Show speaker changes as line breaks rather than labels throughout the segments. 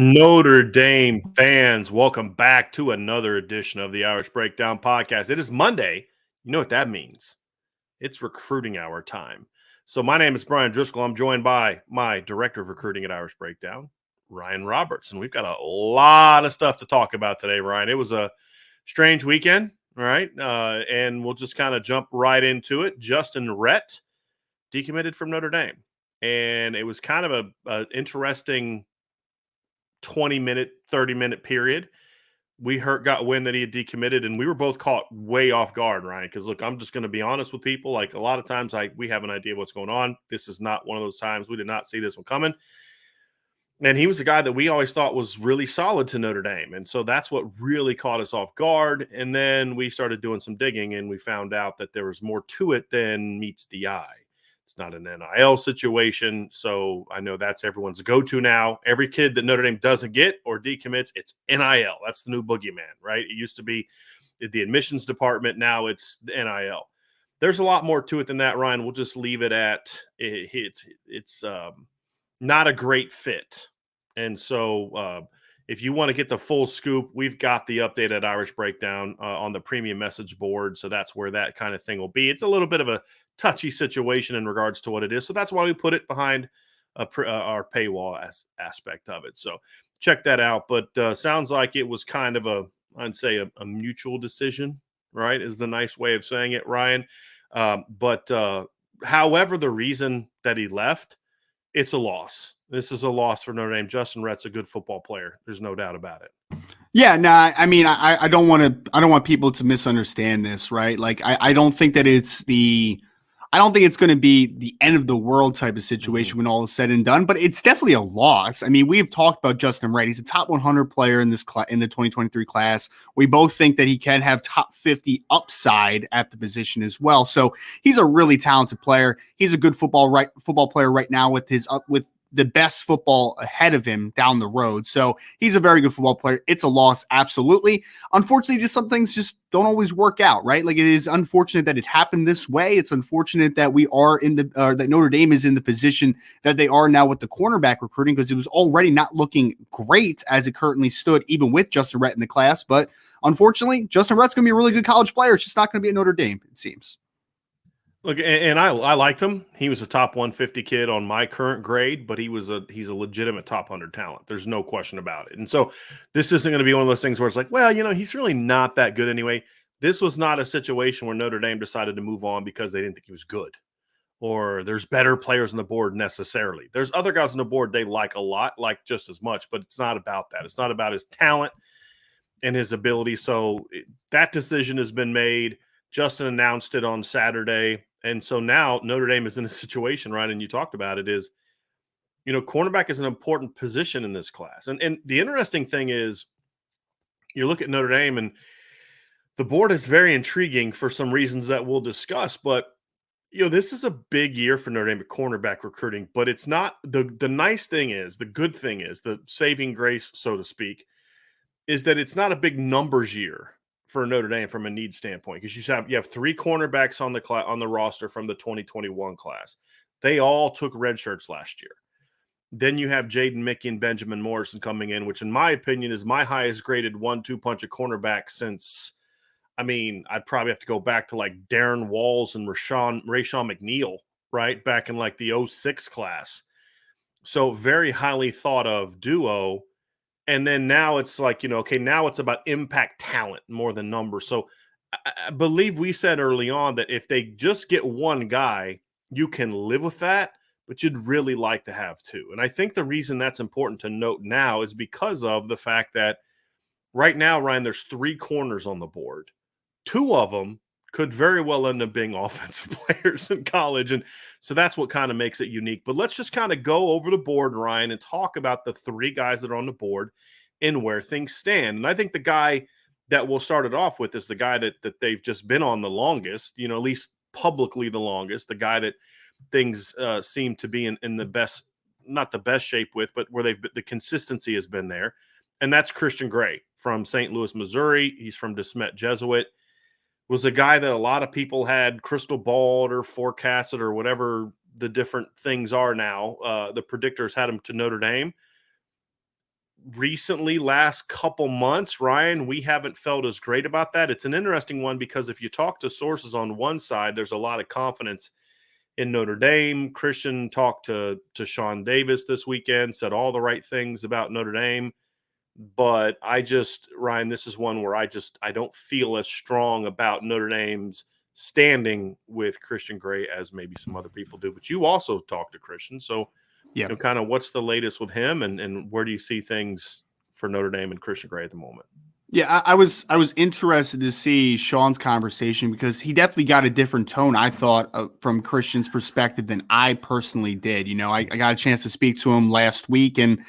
Notre Dame fans, welcome back to another edition of the Irish Breakdown podcast. It is Monday. You know what that means. It's recruiting hour time. So my name is Brian Driscoll. I'm joined by my director of recruiting at Irish Breakdown, Ryan Roberts. And we've got a lot of stuff to talk about today, Ryan. It was a strange weekend, right? And we'll just kind of jump right into it. Justyn Rhett decommitted from Notre Dame. And it was kind of a interesting 20-minute, 30-minute period. We got wind that he had decommitted, and we were both caught way off guard, Ryan, because, look, I'm just going to be honest with people. Like, a lot of times we have an idea of what's going on. This is not one of those times. We did not see this one coming. And he was a guy that we always thought was really solid to Notre Dame. And so that's what really caught us off guard. And then we started doing some digging, and we found out that there was more to it than meets the eye. It's not an NIL situation, so I know that's everyone's go-to now. Every kid that Notre Dame doesn't get or decommits, it's NIL. That's the new boogeyman, right? It used to be the admissions department. Now it's the NIL. There's a lot more to it than that, Ryan. We'll just leave it at it's not a great fit. And so if you want to get the full scoop, we've got the update at Irish Breakdown on the premium message board. So that's where that kind of thing will be. It's a little bit of a touchy situation in regards to what it is. So that's why we put it behind our paywall aspect of it. So check that out. But sounds like it was kind of I'd say a mutual decision, right, is the nice way of saying it, Ryan. But however, the reason that he left, it's a loss. This is a loss for Notre Dame. Justyn Rhett's a good football player. There's no doubt about it.
Yeah, no, I mean, I don't want people to misunderstand this, right? Like, I don't think that I don't think it's going to be the end of the world type of situation when all is said and done, but it's definitely a loss. I mean, we've talked about Justyn Rhett. He's a top 100 player in this in the 2023 class. We both think that he can have top 50 upside at the position as well. So he's a really talented player. He's a good football player right now with the best football ahead of him down the road. So he's a very good football player. It's a loss, absolutely. Unfortunately, just some things just don't always work out, right? Like, it is unfortunate that it happened this way. It's unfortunate that we are that Notre Dame is in the position that they are now with the cornerback recruiting, because it was already not looking great as it currently stood, even with Justyn Rhett in the class. But unfortunately, Justyn Rhett's going to be a really good college player. It's just not going to be at Notre Dame, it seems.
Look, and I liked him. He was a top 150 kid on my current grade, but he's a legitimate top 100 talent. There's no question about it. And so this isn't going to be one of those things where it's like, well, he's really not that good anyway. This was not a situation where Notre Dame decided to move on because they didn't think he was good, or there's better players on the board necessarily. There's other guys on the board they like a lot, like just as much, but it's not about that. It's not about his talent and his ability. So that decision has been made. Justyn announced it on Saturday. And so now Notre Dame is in a situation, right, and you talked about it, is, cornerback is an important position in this class. And the interesting thing is, you look at Notre Dame, and the board is very intriguing for some reasons that we'll discuss. But, this is a big year for Notre Dame at cornerback recruiting. But it's not – the nice thing is, the good thing is, the saving grace, so to speak, is that it's not a big numbers year for Notre Dame from a need standpoint, because you have three cornerbacks on the roster from the 2021 class. They all took red shirts last year. Then you have Jaden Mickey and Benjamin Morrison coming in, which in my opinion is my highest graded 1-2 punch of cornerback since, I'd probably have to go back to like Darren Walls and Rashawn McNeil, right, back in like the 06 class. So very highly thought of duo. And then now it's like, now it's about impact talent more than numbers. So I believe we said early on that if they just get one guy, you can live with that, but you'd really like to have two. And I think the reason that's important to note now is because of the fact that right now, Ryan, there's three corners on the board. Two of them could very well end up being offensive players in college. And so that's what kind of makes it unique. But let's just kind of go over the board, Ryan, and talk about the three guys that are on the board and where things stand. And I think the guy that we'll start it off with is the guy that they've just been on the longest, at least publicly the longest, the guy that things seem to be in the best, not the best shape with, but where the consistency has been there. And that's Christian Gray from St. Louis, Missouri. He's from DeSmet Jesuit. Was a guy that a lot of people had crystal balled or forecasted or whatever the different things are now. The predictors had him to Notre Dame. recently, last couple months, Ryan, we haven't felt as great about that. It's an interesting one because if you talk to sources on one side, there's a lot of confidence in Notre Dame. Christian talked to Sean Davis this weekend, said all the right things about Notre Dame. But Ryan, this is one where I don't feel as strong about Notre Dame's standing with Christian Gray as maybe some other people do. But you also talked to Christian. So,
Yeah.
kind of what's the latest with him and where do you see things for Notre Dame and Christian Gray at the moment?
Yeah, I was interested to see Sean's conversation because he definitely got a different tone, I thought, from Christian's perspective than I personally did. I got a chance to speak to him last week, and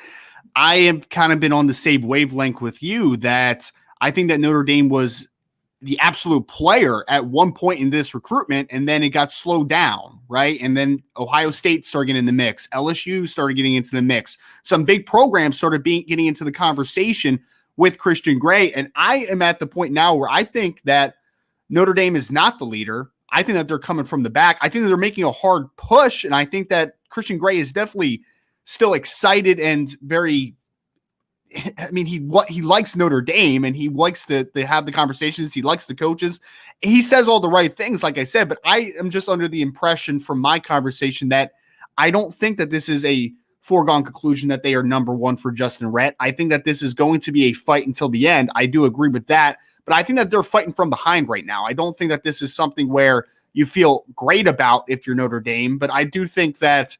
I have kind of been on the same wavelength with you that I think that Notre Dame was the absolute player at one point in this recruitment, and then it got slowed down, right? And then Ohio State started getting in the mix. LSU started getting into the mix. Some big programs started getting into the conversation with Christian Gray. And I am at the point now where I think that Notre Dame is not the leader. I think that they're coming from the back. I think that they're making a hard push. And I think that Christian Gray is definitely still excited and very, he likes Notre Dame and he likes to have the conversations. He likes the coaches. He says all the right things, like I said, but I am just under the impression from my conversation that I don't think that this is a foregone conclusion that they are number one for Justyn Rhett. I think that this is going to be a fight until the end. I do agree with that, but I think that they're fighting from behind right now. I don't think that this is something where you feel great about if you're Notre Dame, but I do think that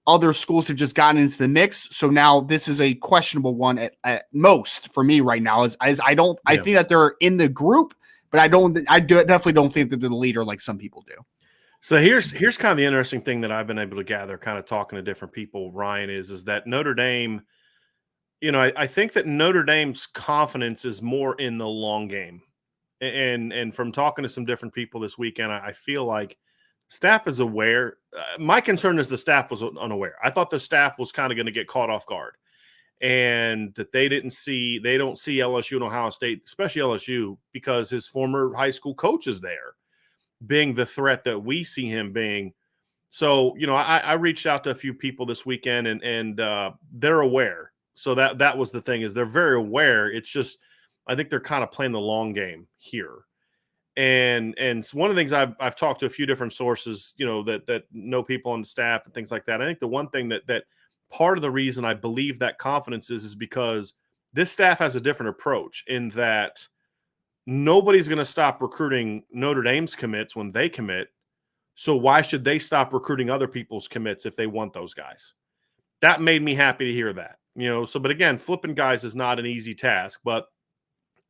other schools have just gotten into the mix. So now this is a questionable one at most for me right now. I think that they're in the group, but I definitely don't think that they're the leader like some people do.
So here's kind of the interesting thing that I've been able to gather, kind of talking to different people, Ryan, is that Notre Dame, I think that Notre Dame's confidence is more in the long game. And from talking to some different people this weekend, I feel like staff is aware. My concern is the staff was unaware. I thought the staff was kind of going to get caught off guard and that they don't see LSU and Ohio State, especially LSU, because his former high school coach is there, being the threat that we see him being. So, I reached out to a few people this weekend and they're aware. So that was the thing, is they're very aware. It's just, I think they're kind of playing the long game here. And so one of the things I've talked to a few different sources, that know people on the staff and things like that. I think the one thing that part of the reason I believe that confidence is because this staff has a different approach in that nobody's going to stop recruiting Notre Dame's commits when they commit. So why should they stop recruiting other people's commits if they want those guys? That made me happy to hear that, but again, flipping guys is not an easy task, but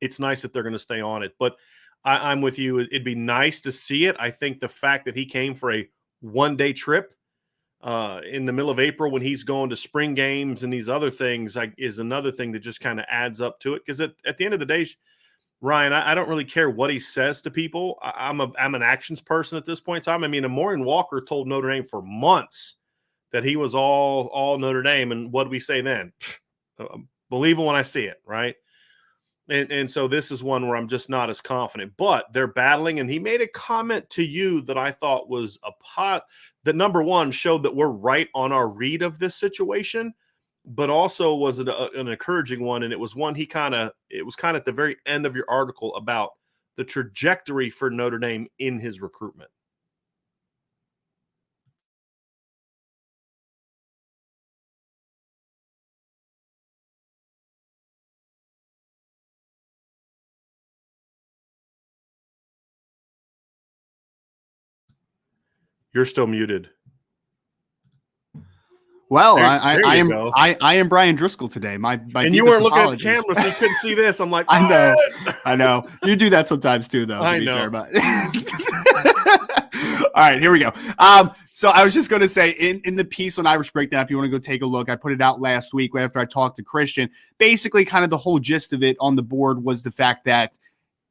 it's nice that they're going to stay on it. But I'm with you. It'd be nice to see it. I think the fact that he came for a one-day trip in the middle of April when he's going to spring games and these other things is another thing that just kind of adds up to it. Because at the end of the day, Ryan, I don't really care what he says to people. I'm an actions person at this point in time. Amorian Walker told Notre Dame for months that he was all Notre Dame. And what do we say then? Believe it when I see it, right? And so this is one where I'm just not as confident. But they're battling, and he made a comment to you that I thought was that number one showed that we're right on our read of this situation, but also was an encouraging one. And it was one it was kind of at the very end of your article about the trajectory for Notre Dame in his recruitment. You're still muted.
Well, I am Brian Driscoll today. My
and you weren't looking at the camera, so you couldn't see this. I'm like,
I know. You do that sometimes too, though.
I know.
All right, here we go. So I was just going to say, in the piece on Irish Breakdown, if you want to go take a look, I put it out last week after I talked to Christian. Basically, kind of the whole gist of it on the board was the fact that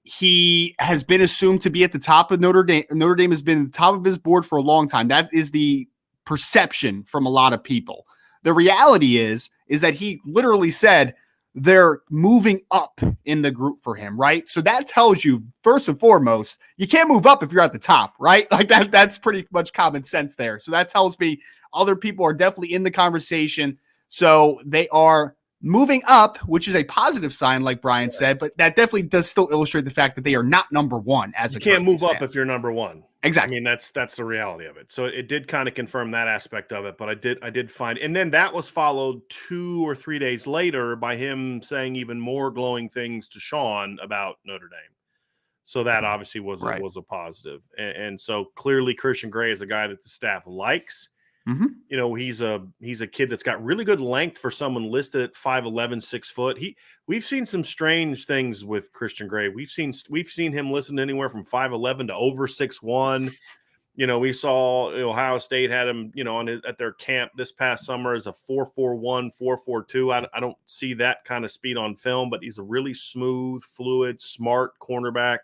he has been assumed to be at the top of Notre Dame. Notre Dame has been at the top of his board for a long time. That is the perception from a lot of people. The reality is that he literally said they're moving up in the group for him, right? So that tells you, first and foremost, you can't move up if you're at the top, right? Like that's pretty much common sense there. So that tells me other people are definitely in the conversation. So they are moving up, which is a positive sign, like Brian said, but that definitely does still illustrate the fact that they are not number one as
You
it
can't move up
stands.
if you're number one.
Exactly.
I mean, that's the reality of it. So it did kind of confirm that aspect of it, but I did find, and then that was followed 2 or 3 days later by him saying even more glowing things to Sean about Notre Dame. So that obviously
Right.
was a positive. And so clearly Christian Gray is a guy that the staff likes.
Mm-hmm.
You know, he's a kid that's got really good length for someone listed at 5'11", 6 foot. We've seen some strange things with Christian Gray. We've seen him listed anywhere from 5'11" to over 6'1". You know, we saw Ohio State had him, at their camp this past summer as a 4.41, 4.42. I don't see that kind of speed on film, but he's a really smooth, fluid, smart cornerback.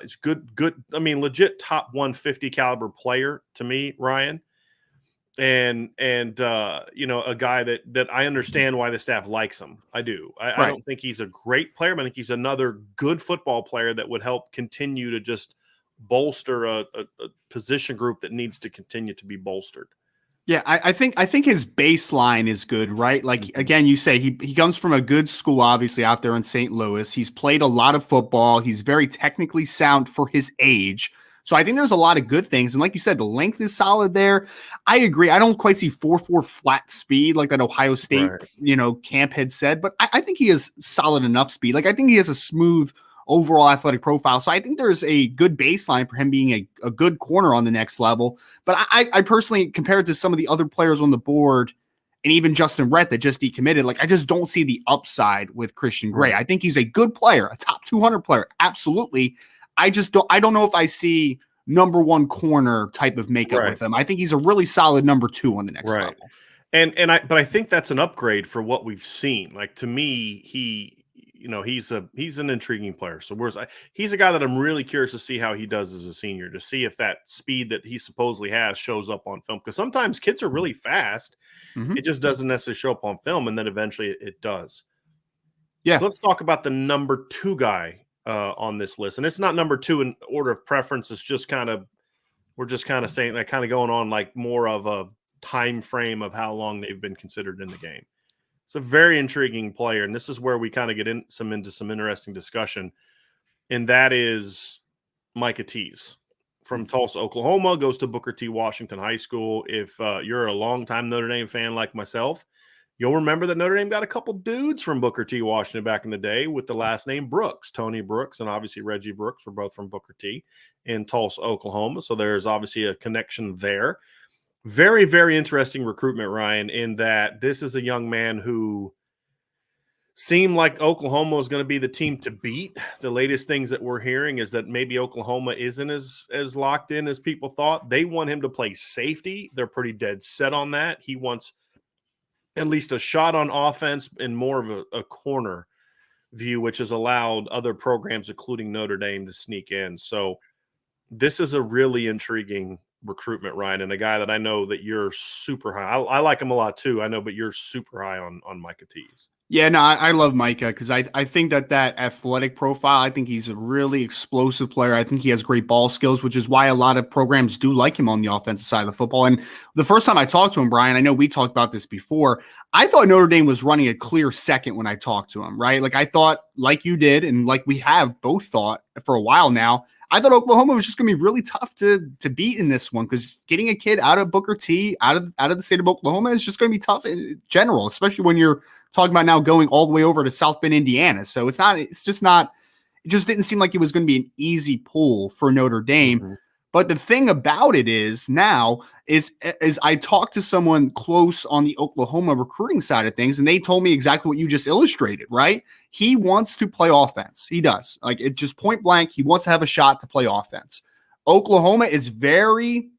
It's good. I mean, legit top 150 caliber player to me, Ryan. And a guy that I understand why the staff likes him. I do. I don't think he's a great player, but I think he's another good football player that would help continue to just bolster a position group that needs to continue to be bolstered.
Yeah, I think his baseline is good, right? Like again, you say he comes from a good school, obviously out there in St. Louis. He's played a lot of football. He's very technically sound for his age. So I think there's a lot of good things. And like you said, the length is solid there. I agree. I don't quite see 4.4 flat speed like that Ohio State, camp had said, but I think he has solid enough speed. Like I think he has a smooth overall athletic profile. So I think there's a good baseline for him being a good corner on the next level. But I personally, compared to some of the other players on the board, and even Justyn Rhett that just decommitted, like I just don't see the upside with Christian Gray.
Right.
I think he's a good player, a top 200 player. Absolutely. I don't know if I see number one corner type of makeup with him. I think he's a really solid number 2 on the next level.
But I think that's an upgrade for what we've seen. Like to me, he's an intriguing player. So he's a guy that I'm really curious to see how he does as a senior, to see if that speed that he supposedly has shows up on film. Because sometimes kids are really fast.
Mm-hmm.
It just doesn't necessarily show up on film, and then eventually it does.
Yeah.
So let's talk about the number 2 guy on this list. And it's not number 2 in order of preference. It's just we're just kind of saying that, kind of going on like more of a time frame of how long they've been considered in the game. It's a very intriguing player, and this is where we kind of get into some interesting discussion, and that is Micah Tease from Tulsa, Oklahoma, goes to Booker T. Washington High School. If you're a longtime Notre Dame fan like myself, you'll remember that Notre Dame got a couple dudes from Booker T. Washington back in the day with the last name Brooks. Tony Brooks and obviously Reggie Brooks were both from Booker T. in Tulsa, Oklahoma, so there's obviously a connection there. Very, very interesting recruitment, Ryan, in that this is a young man who seemed like Oklahoma was going to be the team to beat. The latest things that we're hearing is that maybe Oklahoma isn't as locked in as people thought. They want him to play safety. They're pretty dead set on that. He wants at least a shot on offense and more of a corner view, which has allowed other programs, including Notre Dame, to sneak in. So this is a really intriguing recruitment, Ryan, and a guy that I know that you're super high. I like him a lot too, I know, but you're super high on Micah Tease.
Yeah, no, I love Micah because I think that athletic profile, I think he's a really explosive player. I think he has great ball skills, which is why a lot of programs do like him on the offensive side of the football. And the first time I talked to him, Brian, I know we talked about this before, I thought Notre Dame was running a clear second when I talked to him, right? Like I thought, like you did, and like we have both thought for a while now, I thought Oklahoma was just going to be really tough to beat in this one because getting a kid out of Booker T, out of the state of Oklahoma is just going to be tough in general, especially when you're talking about now going all the way over to South Bend, Indiana. So it just didn't seem like it was going to be an easy pull for Notre Dame. Mm-hmm. But the thing about it is I talked to someone close on the Oklahoma recruiting side of things, and they told me exactly what you just illustrated, right? He wants to play offense. He does. Like it just point blank. He wants to have a shot to play offense. Oklahoma is very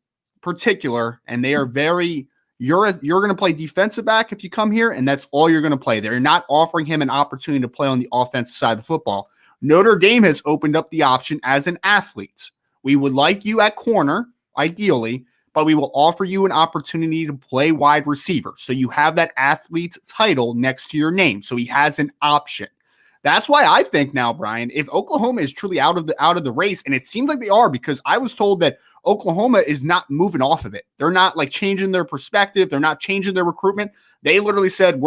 particular, and they are very, you're going to play defensive back if you come here, and that's all you're going to play. They're not offering him an opportunity to play on the offensive side of the football. Notre Dame has opened up the option as an athlete. We would like you at corner, ideally, but we will offer you an opportunity to play wide receiver. So you have that athlete title next to your name. So he has an option. That's why I think now, Brian, if Oklahoma is truly out of the race, and it seems like they are, because I was told that Oklahoma is not moving off of it. They're not like changing their perspective. They're not changing their recruitment. They literally said,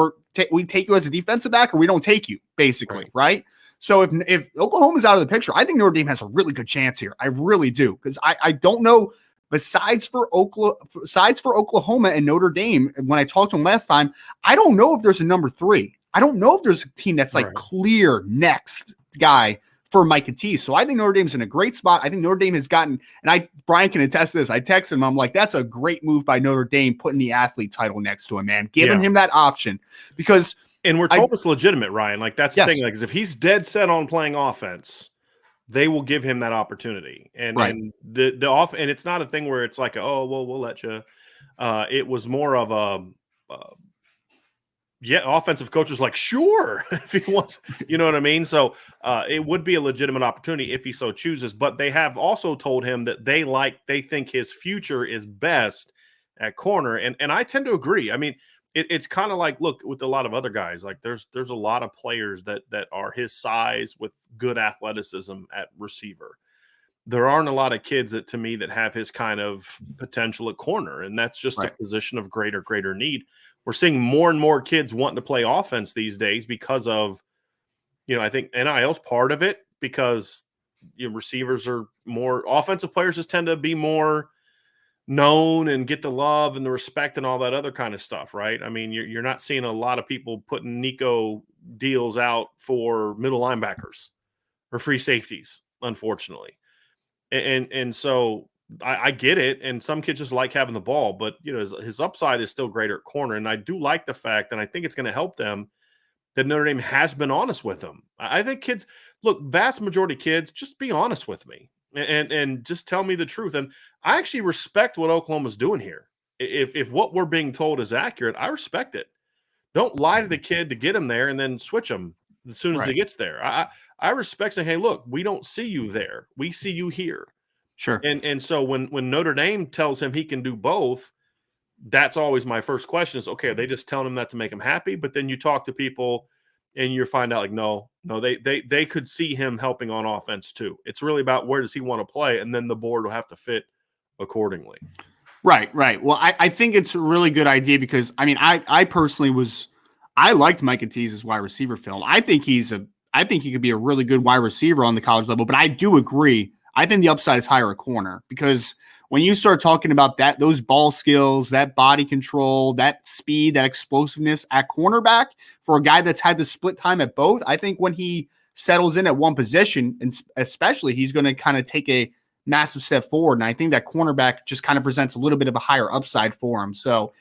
we take you as a defensive back or we don't take you, basically, right? So if Oklahoma's out of the picture, I think Notre Dame has a really good chance here. I really do, because I don't know. Besides for Oklahoma and Notre Dame, when I talked to them last time, I don't know if there's a number 3. I don't know if there's a team that's like clear next guy for Micah Tease. So I think Notre Dame's in a great spot. I think Notre Dame has gotten, and Brian can attest to this. I texted him. I'm like, that's a great move by Notre Dame, putting the athlete title next to him, man, giving him that option, because. And
we're told it's legitimate, Ryan. Like, that's the thing. Like, if he's dead set on playing offense, they will give him that opportunity. And the off, and it's not a thing where it's like, oh, well, we'll let you. It was more of a offensive coach was like, sure, if he wants, you know what I mean? So it would be a legitimate opportunity if he so chooses. But they have also told him that they think his future is best at corner. And I tend to agree. I mean, it's kind of like, look, with a lot of other guys, like there's a lot of players that are his size with good athleticism at receiver. There aren't a lot of kids that, to me, that have his kind of potential at corner, and that's just a position of greater need. We're seeing more and more kids wanting to play offense these days because of, I think NIL's part of it, because receivers are more, offensive players just tend to be more known and get the love and the respect and all that other kind of stuff, right? I mean, you're not seeing a lot of people putting Nico deals out for middle linebackers or free safeties, unfortunately. And so I get it. And some kids just like having the ball, but his upside is still greater at corner. And I do like the fact, and I think it's going to help them, that Notre Dame has been honest with them. I think kids, look, vast majority of kids, just be honest with me and just tell me the truth. And I actually respect what Oklahoma's doing here. If what we're being told is accurate, I respect it. Don't lie to the kid to get him there and then switch him as soon as he gets there. I respect saying, hey, look, we don't see you there. We see you here.
Sure.
And so when Notre Dame tells him he can do both, that's always my first question is, okay, are they just telling him that to make him happy? But then you talk to people and you find out like, no, they could see him helping on offense too. It's really about where does he want to play, and then the board will have to fit accordingly.
Right. Well, I think it's a really good idea because, I mean, I personally I liked Micah Tease's wide receiver film. I think he could be a really good wide receiver on the college level, but I do agree. I think the upside is higher at corner, because when you start talking about those ball skills, that body control, that speed, that explosiveness at cornerback for a guy that's had to split time at both, I think when he settles in at one position, and especially, he's going to kind of take a massive step forward. And I think that cornerback just kind of presents a little bit of a higher upside for him. So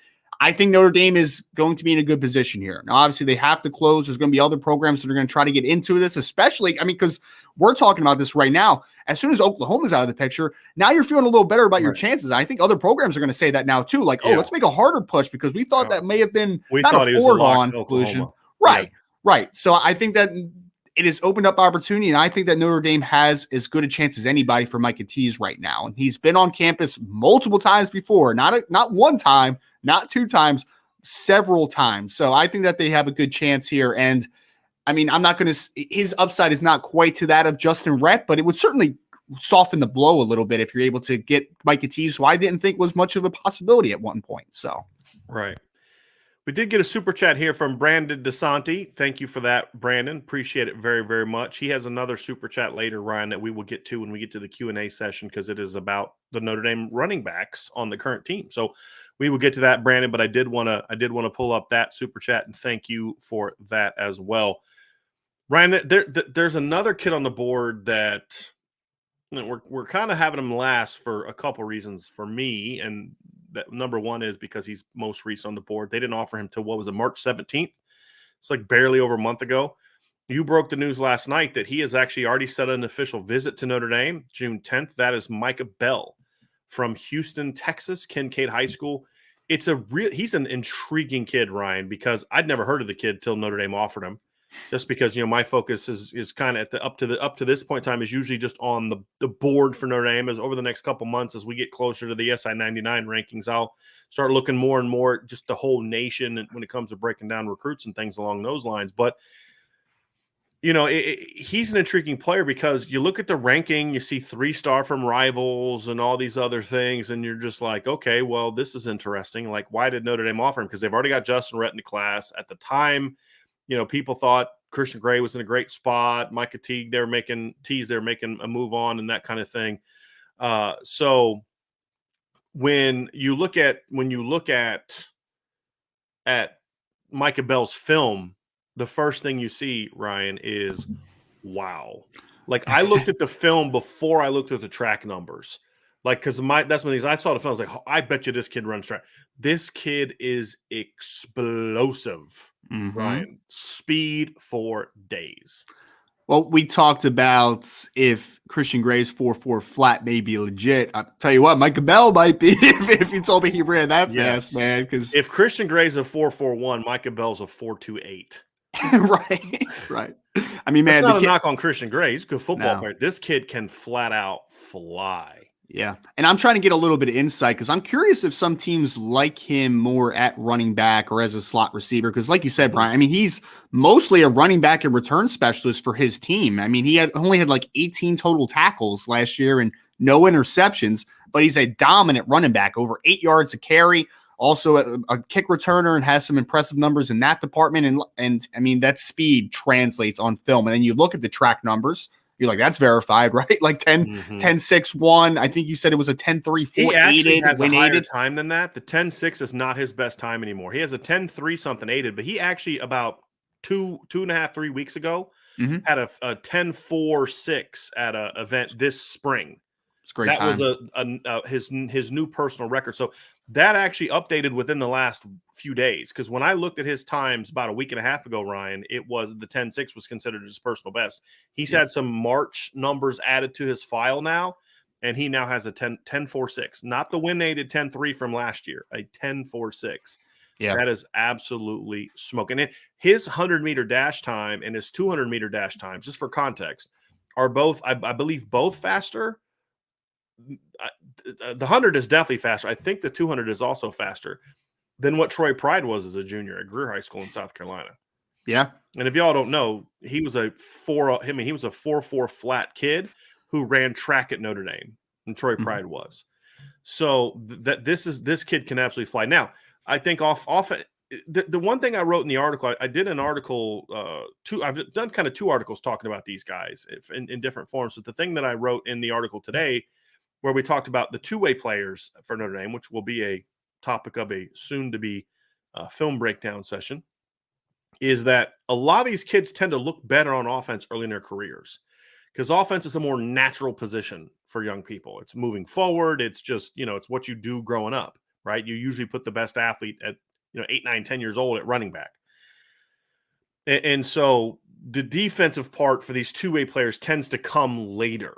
I think Notre Dame is going to be in a good position here. Now, obviously, they have to close. There's going to be other programs that are going to try to get into this, especially, I mean, because we're talking about this right now. As soon as Oklahoma's out of the picture, now you're feeling a little better about your chances. I think other programs are going to say that now, too. Like, let's make a harder push because we thought that may have been not a foregone conclusion. Right. So I think that it has opened up opportunity, and I think that Notre Dame has as good a chance as anybody for Micah Tease right now. And he's been on campus multiple times before, not one time, not 2 times, several times. So I think that they have a good chance here. And I mean, I'm not going to, his upside is not quite to that of Justyn Rhett, but it would certainly soften the blow a little bit if you're able to get Micah Tease, who I didn't think was much of a possibility at one point. So,
right. We did get a super chat here from Brandon DeSanti. Thank you for that, Brandon. Appreciate it very, very much. He has another super chat later, Ryan, that we will get to when we get to the Q&A session, because it is about the Notre Dame running backs on the current team. So we will get to that, Brandon, but I did want to pull up that super chat, and thank you for that as well. Ryan, there's another kid on the board that we're kind of having him last for a couple reasons for me, and that number one is because he's most recent on the board. They didn't offer him till March 17th. It's like barely over a month ago. You broke the news last night that he has actually already set an official visit to Notre Dame, June 10th. That is Micah Bell from Houston, Texas, Kincaid High School. He's an intriguing kid, Ryan, because I'd never heard of the kid till Notre Dame offered him. Just because, my focus is kind of up to this point in time is usually just on the board for Notre Dame. As over the next couple months, as we get closer to the SI 99 rankings, I'll start looking more and more just the whole nation when it comes to breaking down recruits and things along those lines. But he's an intriguing player because you look at the ranking, you see 3-star from Rivals and all these other things, and you're just like, okay, well, this is interesting. Like, why did Notre Dame offer him? Because they've already got Justyn Rhett in the class. At the time, people thought Christian Gray was in a great spot. Micah Teague, they were making a move on and that kind of thing. So when you look at Micah Bell's film, the first thing you see, Ryan, is wow. Like, I looked at the film before I looked at the track numbers. Like, because that's when I saw the film. I was like, I bet you this kid runs track. This kid is explosive, Ryan. Speed for days.
Well, we talked about if Christian Gray's 4.4 flat may be legit. I'll tell you what, Micah Bell might be if you told me he ran that fast, man. Because
if Christian Gray's a 4.41, Micah Bell's a 4.28.
Right. I mean, man,
that's not a knock on Christian Gray. He's a good football player. This kid can flat out fly.
Yeah. And I'm trying to get a little bit of insight because I'm curious if some teams like him more at running back or as a slot receiver. Because like you said, Brian, I mean, he's mostly a running back and return specialist for his team. I mean, he only had like 18 total tackles last year and no interceptions, but he's a dominant running back, over 8 yards a carry. Also a kick returner and has some impressive numbers in that department. And I mean, that speed translates on film. And then you look at the track numbers. You're like, that's verified, right? Like 10.6.1. I think you said it was a 10.3
He actually has a higher time than that. The 10.6 is not his best time anymore. He has a 10.3 something aided, but he actually about 2.5, 3 weeks ago had a 10.4.6 at an event this spring.
It's great.
That
time.
Was his new personal record. So that actually updated within the last few days. Because when I looked at his times about a week and a half ago, Ryan, it was the 10.6 was considered his personal best. He's had some March numbers added to his file now, and he now has a 10.4.6, not the win-aided 10.3 from last year, a 10.4.6.
Yeah,
that is absolutely smoking. And his 100-meter dash time and his 200-meter dash times, just for context, are both, I believe, both faster. The 100 is definitely faster. I think the 200 is also faster than what Troy Pride was as a junior at Greer High School in South Carolina.
Yeah.
And if y'all don't know, he was a 4.4 flat kid who ran track at Notre Dame, and Troy Pride was. So this kid can absolutely fly. Now, I think off the one thing I wrote in the article, I did an article, I've done kind of 2 articles talking about these guys in different forms. But the thing that I wrote in the article today, where we talked about the two-way players for Notre Dame, which will be a topic of a soon-to-be film breakdown session, is that a lot of these kids tend to look better on offense early in their careers because offense is a more natural position for young people. It's moving forward. It's just, it's what you do growing up, right? You usually put the best athlete at, 8, 9, 10 years old at running back. And so the defensive part for these two-way players tends to come later.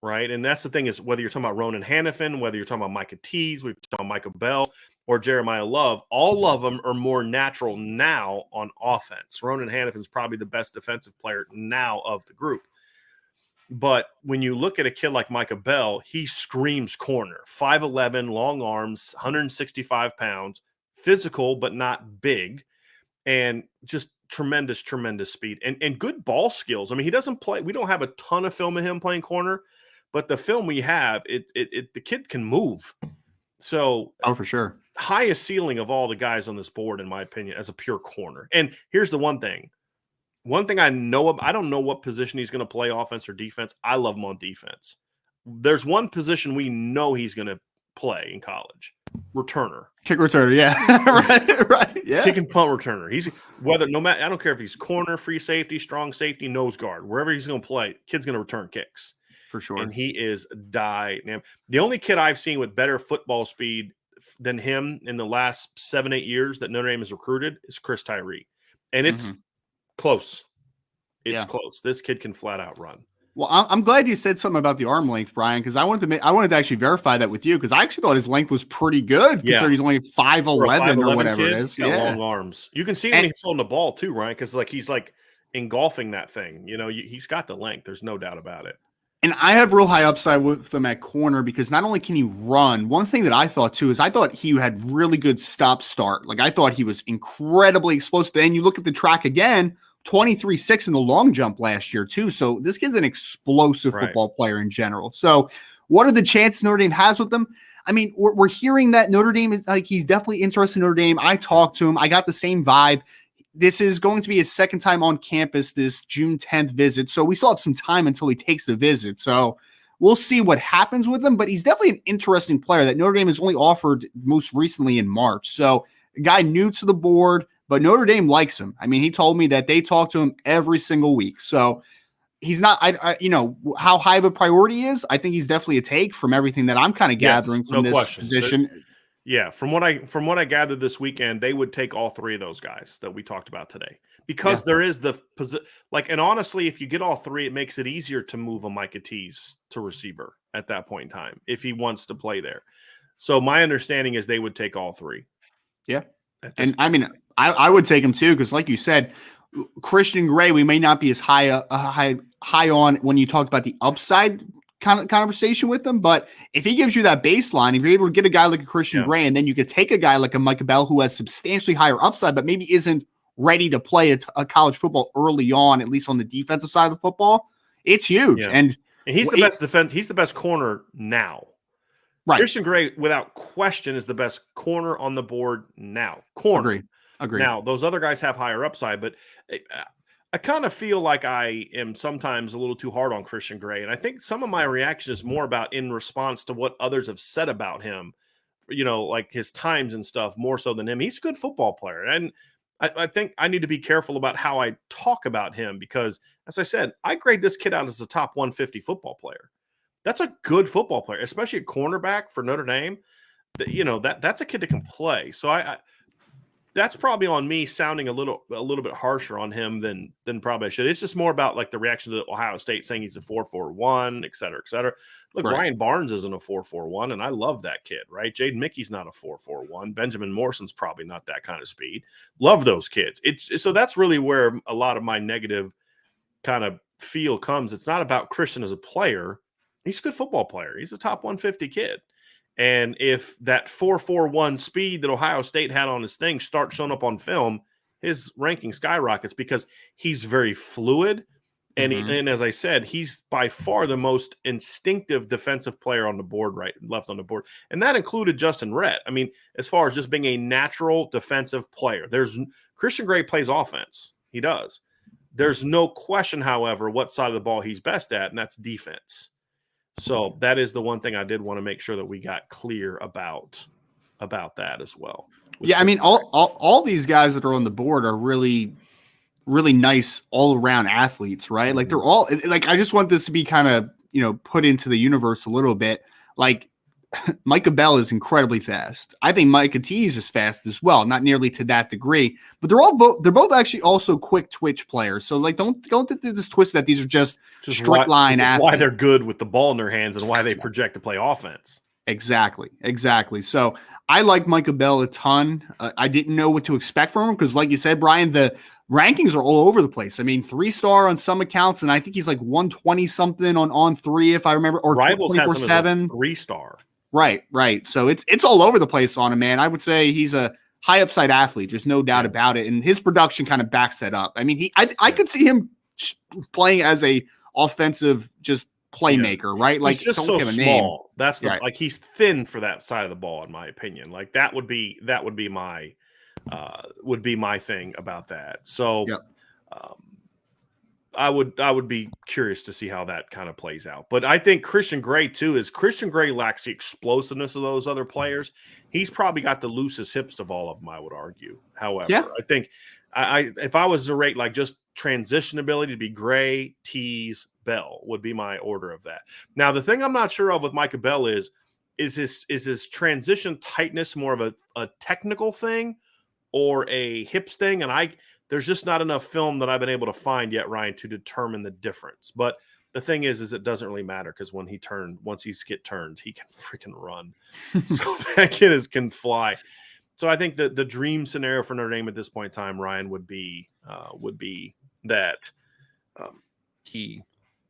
Right. And that's the thing, is whether you're talking about Ronan Hannafin, whether you're talking about Micah Tease, we're talking about Micah Bell or Jeremiah Love, all of them are more natural now on offense. Ronan Hannafin is probably the best defensive player now of the group. But when you look at a kid like Micah Bell, he screams corner, 5'11", long arms, 165 pounds, physical, but not big, and just tremendous speed and good ball skills. I mean, he doesn't play. We don't have a ton of film of him playing corner. But the film we have, the kid can move. So,
for sure,
highest ceiling of all the guys on this board, in my opinion, as a pure corner. And here's the one thing I know of, I don't know what position he's going to play, offense or defense. I love him on defense. There's one position we know he's going to play in college: returner,
kick returner. Yeah, right. Yeah,
kick and punt returner. He's I don't care if he's corner, free safety, strong safety, nose guard, wherever he's going to play, kid's going to return kicks.
For sure.
And he is dynamic. The only kid I've seen with better football speed than him in the last 7-8 years that Notre Dame has recruited is Chris Tyree. And it's close. It's close. This kid can flat out run.
Well, I'm glad you said something about the arm length, Brian, because I wanted to actually verify that with you, because I actually thought his length was pretty good, considering he's only 5'11" or whatever
kid,
it is.
He's got long arms. You can see when he's holding the ball too, right? Because he's engulfing that thing. He's got the length. There's no doubt about it.
And I have real high upside with him at corner because not only can he run, one thing that I thought too is I thought he had really good stop-start. Like, I thought he was incredibly explosive. Then you look at the track again, 23-6 in the long jump last year too. So this kid's an explosive football player in general. So what are the chances Notre Dame has with him? I mean, we're hearing that Notre Dame is like, he's definitely interested in Notre Dame. I talked to him. I got the same vibe. This is going to be his second time on campus, this June 10th visit. So we still have some time until he takes the visit. So we'll see what happens with him, but he's definitely an interesting player that Notre Dame has only offered most recently in March. So a guy new to the board, but Notre Dame likes him. I mean, he told me that they talk to him every single week. So he's not, how high of a priority he is. I think he's definitely a take from everything that I'm kind of gathering from this position.
Yeah, from what I gathered this weekend, they would take all three of those guys that we talked about today because there is the and honestly, if you get all three, it makes it easier to move a Micah Tease to receiver at that point in time if he wants to play there. So my understanding is they would take all three.
Yeah, and I mean, I would take him too because, like you said, Christian Gray, we may not be as high on when you talked about the upside kind of conversation with them, but if he gives you that baseline, if you're able to get a guy like a Christian Gray, and then you could take a guy like a Micah Bell who has substantially higher upside, but maybe isn't ready to play a college football early on, at least on the defensive side of the football, it's huge.
Yeah.
And
he's the best defense. He's the best corner now. Right. Christian Gray, without question, is the best corner on the board now. Corner.
Agree.
Now, those other guys have higher upside, but I kind of feel like I am sometimes a little too hard on Christian Gray. And I think some of my reaction is more about in response to what others have said about him, like his times and stuff, more so than him. He's a good football player. And I think I need to be careful about how I talk about him because, as I said, I grade this kid out as a top 150 football player. That's a good football player, especially a cornerback for Notre Dame. That's a kid that can play. So I that's probably on me sounding a little bit harsher on him than probably I should. It's just more about like the reaction to Ohio State saying he's a 4.41, et cetera, et cetera. Look, right. Ryan Barnes isn't a 4.41, and I love that kid, right? Jaden Mickey's not a 4.41. Benjamin Morrison's probably not that kind of speed. Love those kids. So that's really where a lot of my negative kind of feel comes. It's not about Christian as a player. He's a good football player. He's a top 150 kid. And if that 4.41 speed that Ohio State had on his thing starts showing up on film, his ranking skyrockets because he's very fluid. And, and as I said, he's by far the most instinctive defensive player on the board, left on the board. And that included Justyn Rhett. I mean, as far as just being a natural defensive player, Christian Gray plays offense. He does. There's no question, however, what side of the ball he's best at, and that's defense. So that is the one thing I did want to make sure that we got clear about that as well.
Yeah, I mean, all these guys that are on the board are really, really nice all-around athletes, right? Like they're all like, I just want this to be kind of, put into the universe a little bit. Like Micah Bell is incredibly fast. I think Micah Tease is fast as well, not nearly to that degree, but they're both actually also quick twitch players. So like, don't get this twist that these are just straight line athletes.
Why they're good with the ball in their hands and why they project to play offense.
Exactly. So I like Micah Bell a ton. I didn't know what to expect from him because, like you said, Brian, the rankings are all over the place. I mean, 3-star on some accounts, and I think he's like 120 something on 3, if I remember, or
Rivals
24/7
3-star.
Right. So it's all over the place on him, man. I would say he's a high upside athlete. There's no doubt about it, and his production kind of backs that up. I mean, I could see him playing as a offensive just playmaker, right? Like
he's just so small. That's like he's thin for that side of the ball, in my opinion. Like that would be my thing about that. So I would be curious to see how that kind of plays out. But I think Christian Gray too Christian Gray lacks the explosiveness of those other players. He's probably got the loosest hips of all of them, I would argue. However, I think if I was to rate like just transition ability, to be Gray, Tease, Bell would be my order of that. Now, the thing I'm not sure of with Micah Bell is his transition tightness more of a technical thing or a hips thing? And there's just not enough film that I've been able to find yet, Ryan, to determine the difference. But the thing is it doesn't really matter because once he gets turned, he can freaking run. So that kid can fly. So I think that the dream scenario for Notre Dame at this point in time, Ryan, would be that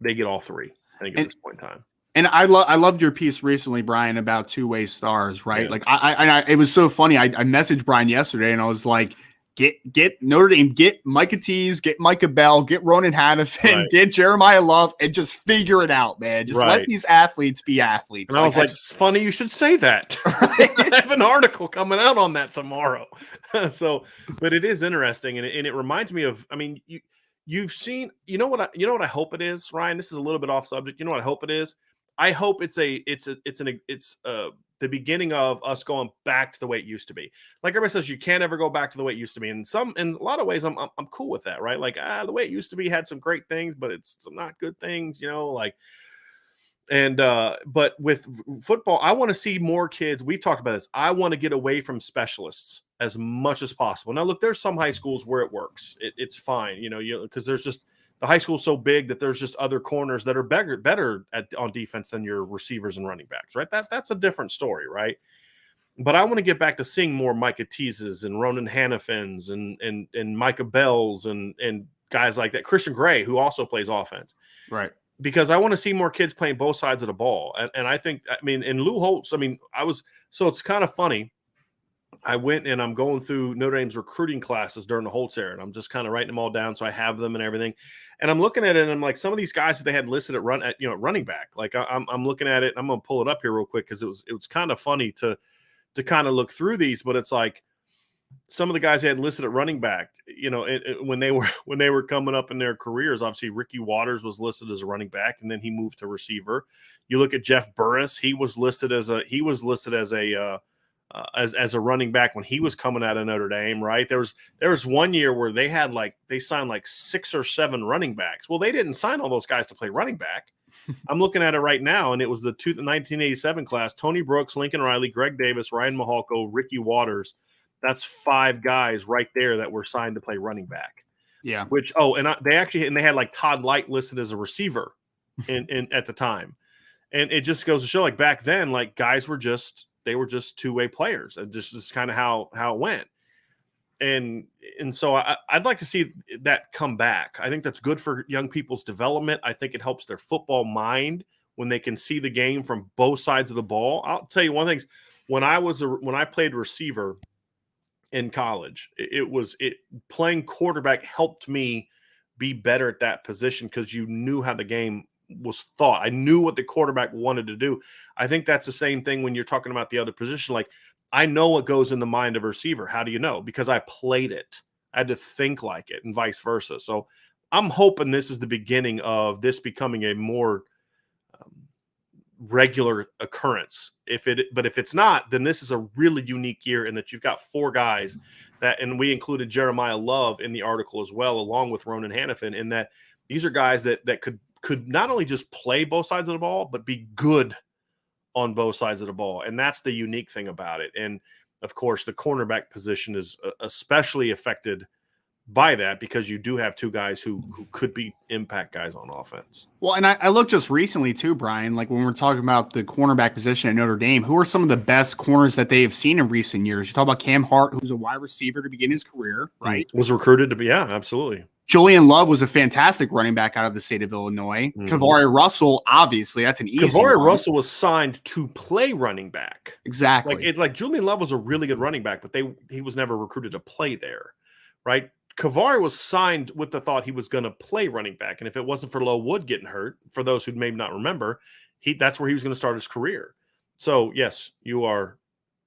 they get all three. I think at this point in time.
And I loved your piece recently, Brian, about two-way stars, right? Yeah. Like it was so funny. I messaged Brian yesterday and I was like, get Notre Dame, get Micah Tease, get Micah Bell, get Ronan Hannafin,
Right.
get Jeremiah Love, and just figure it out, man. Just let these athletes be athletes.
And I was like, it's funny you should say that. I have an article coming out on that tomorrow. But it is interesting, and it reminds me of, I mean, you've seen, you know what I hope it is, Ryan. This is a little bit off subject. You know what I hope it is? I hope it's the beginning of us going back to the way it used to be. Like everybody says, you can't ever go back to the way it used to be. And in a lot of ways, I'm cool with that, right? Like, the way it used to be had some great things, but it's some not good things, like. And but with football, I want to see more kids. We've talked about this. I want to get away from specialists as much as possible. Now, look, there's some high schools where it works. It's fine, because there's just the high school's so big that there's just other corners that are better on defense than your receivers and running backs, right? That's a different story, right? But I want to get back to seeing more Micah Teases and Ronan Hannafins and Micah Bells and guys like that. Christian Gray, who also plays offense,
right?
Because I want to see more kids playing both sides of the ball. And I think, in Lou Holtz, so it's kind of funny. I went and I'm going through Notre Dame's recruiting classes during the Holtz era, and I'm just kind of writing them all down so I have them and everything. And I'm looking at it, and I'm like, some of these guys that they had listed at running back. Like I'm looking at it, and I'm going to pull it up here real quick because it was kind of funny to kind of look through these, but it's like some of the guys they had listed at running back, when they were coming up in their careers. Obviously, Ricky Waters was listed as a running back, and then he moved to receiver. You look at Jeff Burris; he was listed as a running back when he was coming out of Notre Dame. Right? There was one year where they signed like 6 or 7 running backs. Well, they didn't sign all those guys to play running back. I'm looking at it right now, and it was the 1987 class: Tony Brooks, Lincoln Riley, Greg Davis, Ryan Mahalko, Ricky Waters. That's 5 guys right there that were signed to play running back.
Yeah.
They had like Todd Light listed as a receiver in at the time. And it just goes to show, like, back then, like, guys were just two-way players. And just is kind of how it went. And so I'd like to see that come back. I think that's good for young people's development. I think it helps their football mind when they can see the game from both sides of the ball. I'll tell you one thing. When I played receiver in college, playing quarterback helped me be better at that position because you knew how the game was thought. I knew what the quarterback wanted to do. I think that's the same thing when you're talking about the other position. Like, I know what goes in the mind of a receiver. How do you know? Because I played it. I had to think like it, and vice versa. So I'm hoping this is the beginning of this becoming a more regular occurrence. But if it's not, then this is a really unique year in that you've got 4 guys and we included Jeremiah Love in the article as well, along with Ronan Hannafin, in that these are guys that could not only just play both sides of the ball, but be good on both sides of the ball. And that's the unique thing about it. And of course, the cornerback position is especially affected by that because you do have 2 guys who could be impact guys on offense.
Well, and I looked just recently too, Brian, like when we're talking about the cornerback position at Notre Dame, who are some of the best corners that they have seen in recent years? You talk about Cam Hart, who's a wide receiver to begin his career, right?
Was recruited to be, yeah, absolutely.
Julian Love was a fantastic running back out of the state of Illinois. Mm-hmm. Kavari Russell, obviously, that's an easy one.
Russell was signed to play running back.
Exactly.
Like Julian Love was a really good running back, but he was never recruited to play there, right? Kavari was signed with the thought he was going to play running back, and if it wasn't for Low Wood getting hurt, for those who may not remember, that's where he was going to start his career. So yes, you are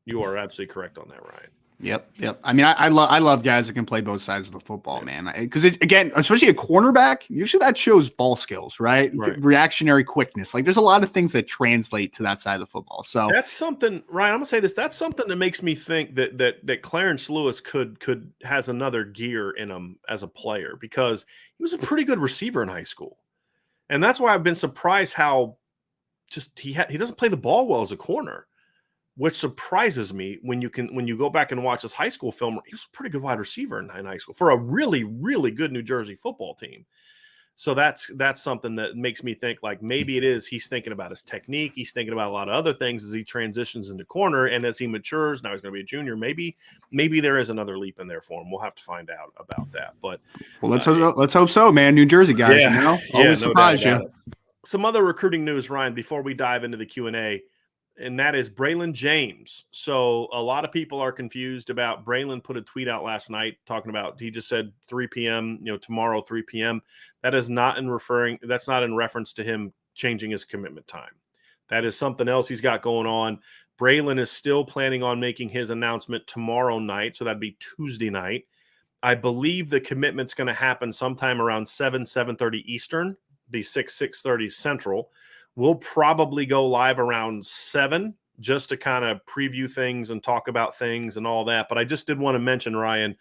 absolutely correct on that, Ryan.
Yep. I mean, I love guys that can play both sides of the football, man. Because again, especially a cornerback, usually that shows ball skills, right? Reactionary quickness. Like, there's a lot of things that translate to that side of the football. So
that's something, Ryan. I'm gonna say this. That's something that makes me think that Clarence Lewis has another gear in him as a player, because he was a pretty good receiver in high school, and that's why I've been surprised how just he doesn't play the ball well as a corner. Which surprises me when you go back and watch his high school film. He was a pretty good wide receiver in high school for a really, really good New Jersey football team. So that's something that makes me think, like, maybe it is he's thinking about his technique. He's thinking about a lot of other things as he transitions into corner, and as he matures. Now he's going to be a junior. Maybe there is another leap in there for him. We'll have to find out about that. But
let's hope so, man. New Jersey guys, always surprise you.
Some other recruiting news, Ryan, before we dive into the Q&A. and that is Braylon James. So a lot of people are confused about Braylon put a tweet out last night talking about, he just said 3 p.m., tomorrow, 3 p.m. That's not in reference to him changing his commitment time. That is something else he's got going on. Braylon is still planning on making his announcement tomorrow night. So that'd be Tuesday night. I believe the commitment's going to happen sometime around 7:30 Eastern, be 6:30 Central. We'll probably go live around 7 just to kind of preview things and talk about things and all that. But I just did want to mention, Ryan,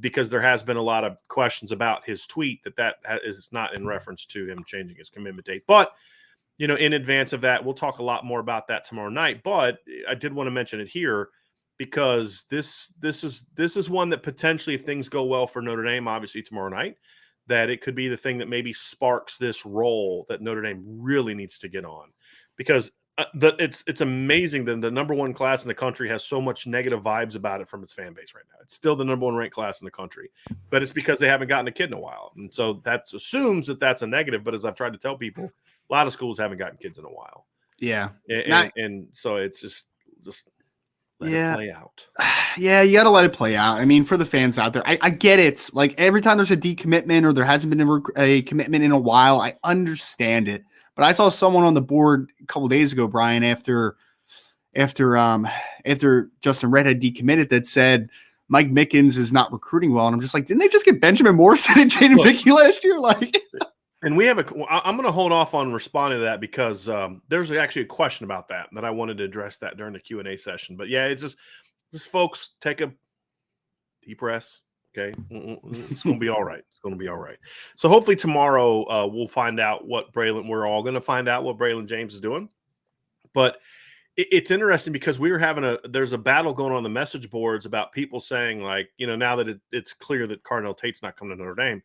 because there has been a lot of questions about his tweet that is not in reference to him changing his commitment date. But, in advance of that, we'll talk a lot more about that tomorrow night. But I did want to mention it here because this is one that potentially, if things go well for Notre Dame, obviously tomorrow night, that it could be the thing that maybe sparks this role that Notre Dame really needs to get on. Because it's amazing that the number one class in the country has so much negative vibes about it from its fan base right now. It's still the number one ranked class in the country, but it's because they haven't gotten a kid in a while. And so that assumes that that's a negative. But as I've tried to tell people, a lot of schools haven't gotten kids in a while.
Yeah.
And so it's just let it play out.
Yeah, you got to let it play out. I mean, for the fans out there, I get it. Like every time there's a decommitment or there hasn't been a commitment in a while, I understand it. But I saw someone on the board a couple days ago, Brian, after Justyn Rhett had decommitted, that said Mike Mickens is not recruiting well. And I'm just like, didn't they just get Benjamin Morrison and Jaden Mickey last year? Like,
and I'm going to hold off on responding to that because there's actually a question about that I wanted to address that during the Q&A session. But yeah, it's just folks, take a deep breath. Okay. It's going to be all right. It's going to be all right. So hopefully tomorrow we'll find out we're all going to find out what Braylon James is doing. But it's interesting because there's a battle going on the message boards about people saying, like, now that it's clear that Cardinal Tate's not coming to Notre Dame.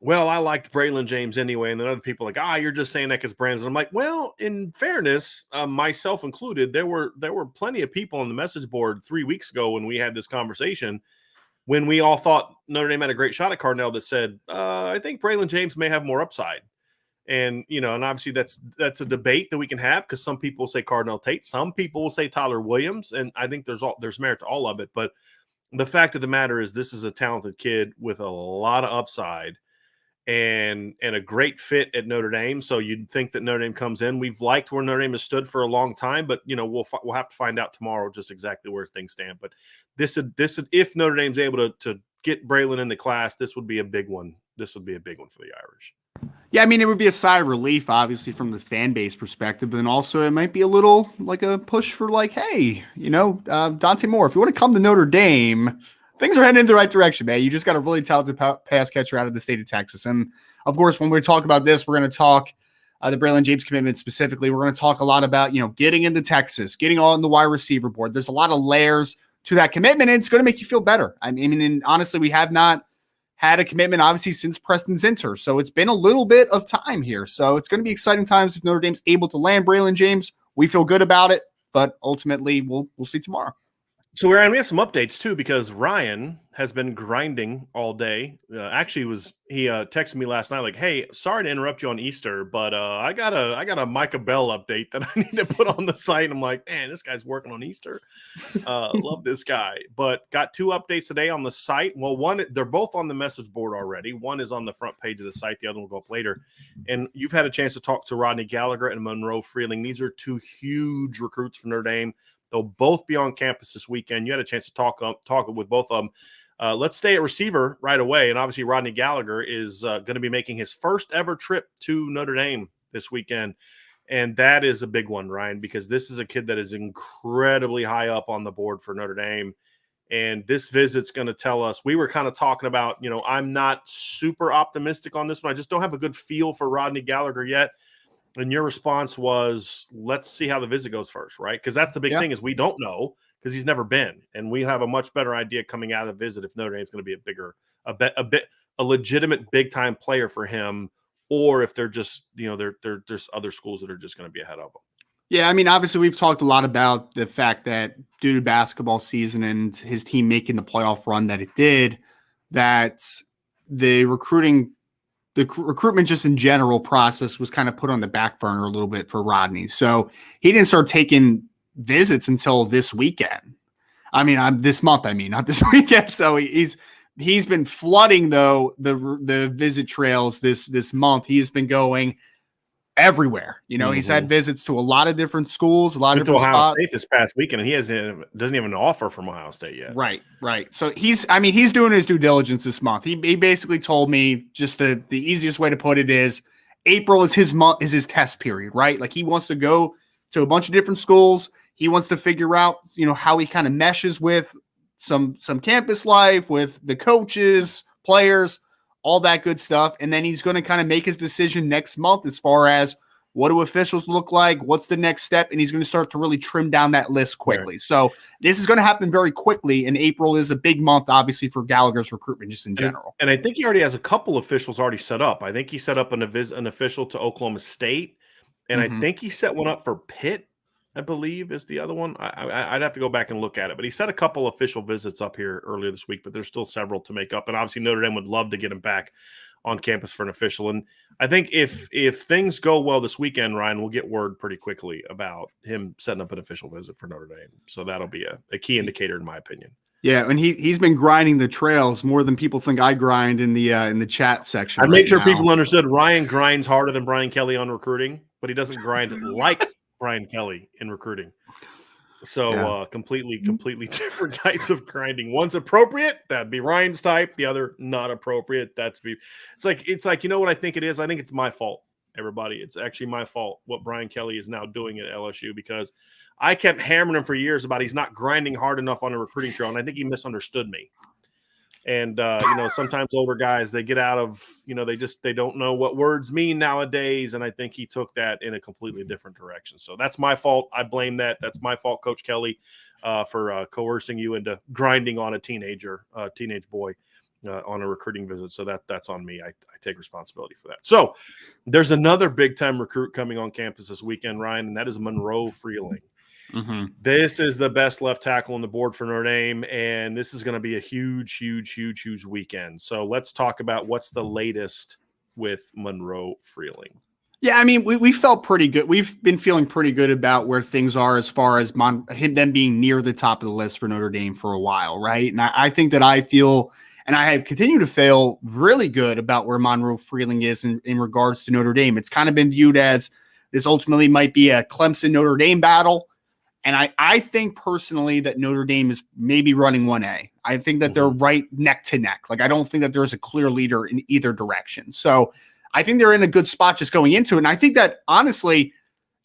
Well, I liked Braylon James anyway. And then other people are like, you're just saying that because Brandon. I'm like, well, in fairness, myself included, there were plenty of people on the message board 3 weeks ago when we had this conversation, when we all thought Notre Dame had a great shot at Cardinal, that said, I think Braylon James may have more upside. And, and obviously that's a debate that we can have because some people say Cardinal Tate, some people will say Tyler Williams. And I think there's merit to all of it. But the fact of the matter is this is a talented kid with a lot of upside and a great fit at Notre Dame. So you'd think that Notre Dame comes in. We've liked where Notre Dame has stood for a long time, but we'll have to find out tomorrow just exactly where things stand. But if Notre Dame's able to get Braylon in the class, this would be a big one. This would be a big one for the Irish.
Yeah, I mean, it would be a sigh of relief, obviously, from the fan base perspective, but then also it might be a little like a push for like, hey, Dante Moore, if you want to come to Notre Dame, things are heading in the right direction, man. You just got a really talented pass catcher out of the state of Texas. And, of course, when we talk about this, we're going to talk the Braylon James commitment specifically. We're going to talk a lot about, getting into Texas, getting on the wide receiver board. There's a lot of layers to that commitment, and it's going to make you feel better. I mean, and honestly, we have not had a commitment, obviously, since Preston Zinter. So it's been a little bit of time here. So it's going to be exciting times if Notre Dame's able to land Braylon James. We feel good about it, but ultimately we'll see tomorrow.
So we have some updates too, because Ryan has been grinding all day. He texted me last night like, "Hey, sorry to interrupt you on Easter, but I got a Micah Bell update that I need to put on the site." And I'm like, "Man, this guy's working on Easter. Love this guy." But got 2 updates today on the site. Well, they're both on the message board already. One is on the front page of the site. The other one will go up later. And you've had a chance to talk to Rodney Gallagher and Monroe Freeling. These are 2 huge recruits for Notre Dame. They'll both be on campus this weekend. You had a chance to talk with both of them. Let's stay at receiver right away. And obviously, Rodney Gallagher is going to be making his first ever trip to Notre Dame this weekend. And that is a big one, Ryan, because this is a kid that is incredibly high up on the board for Notre Dame. And this visit's going to tell us, we were kind of talking about, I'm not super optimistic on this one. I just don't have a good feel for Rodney Gallagher yet. And your response was, let's see how the visit goes first, right? Because that's the big thing is we don't know because he's never been. And we have a much better idea coming out of the visit if Notre Dame's going to be a legitimate big-time player for him, or if they're just, there's other schools that are just going to be ahead of them.
Yeah, I mean, obviously we've talked a lot about the fact that due to basketball season and his team making the playoff run that it did, that the recruiting the recruitment just in general process was kind of put on the back burner a little bit for Rodney. So he didn't start taking visits until this weekend. I mean, this month, not this weekend. So he's been flooding though the visit trails this month. He's been going everywhere. He's had visits to a lot of different schools, a lot of
Went to
different
Ohio
spots.
State this past weekend, and he doesn't even have an offer from Ohio State yet.
Right. So he's doing his due diligence this month. He basically told me just the easiest way to put it is April is his month, is his test period, right? Like he wants to go to a bunch of different schools. He wants to figure out, how he kind of meshes with some campus life, with the coaches, players, all that good stuff. And then he's going to kind of make his decision next month as far as what do officials look like, what's the next step, and he's going to start to really trim down that list quickly. Right. So this is going to happen very quickly, and April is a big month, obviously, for Gallagher's recruitment just in general.
And I think he already has a couple officials already set up. I think he set up an official to Oklahoma State, and I think he set one up for Pitt, I believe, is the other one. I'd have to go back and look at it. But he set a couple official visits up here earlier this week, but there's still several to make up. And obviously Notre Dame would love to get him back on campus for an official. And I think if things go well this weekend, Ryan, we'll get word pretty quickly about him setting up an official visit for Notre Dame. So that'll be a key indicator, in my opinion.
Yeah, and he's been grinding the trails more than people think I grind in the chat section.
I make sure people understood Ryan grinds harder than Brian Kelly on recruiting, but he doesn't grind like Brian Kelly in recruiting. So completely different types of grinding. One's appropriate, that'd be Ryan's type. The other not appropriate. It's like you know what I think it is? I think it's my fault, everybody. It's actually my fault what Brian Kelly is now doing at LSU, because I kept hammering him for years about he's not grinding hard enough on a recruiting trail, and I think he misunderstood me. And sometimes older guys, they get out of, they don't know what words mean nowadays. And I think he took that in a completely different direction. So that's my fault. I blame that. That's my fault, Coach Kelly, for coercing you into grinding on a teenage boy on a recruiting visit. So that's on me. I take responsibility for that. So there's another big time recruit coming on campus this weekend, Ryan, and that is Monroe Freeling. Mm-hmm. This is the best left tackle on the board for Notre Dame, and this is going to be a huge weekend. So let's talk about what's the latest with Monroe Freeling.
Yeah, I mean, we felt pretty good. We've been feeling pretty good about where things are as far as them being near the top of the list for Notre Dame for a while, right? And I think that I feel, and I have continued to feel really good about where Monroe Freeling is in regards to Notre Dame. It's kind of been viewed as this ultimately might be a Clemson-Notre Dame battle. And I think personally that Notre Dame is maybe running 1A. I think that they're right neck to neck. Like, I don't think that there's a clear leader in either direction. So I think they're in a good spot just going into it. And I think that, honestly,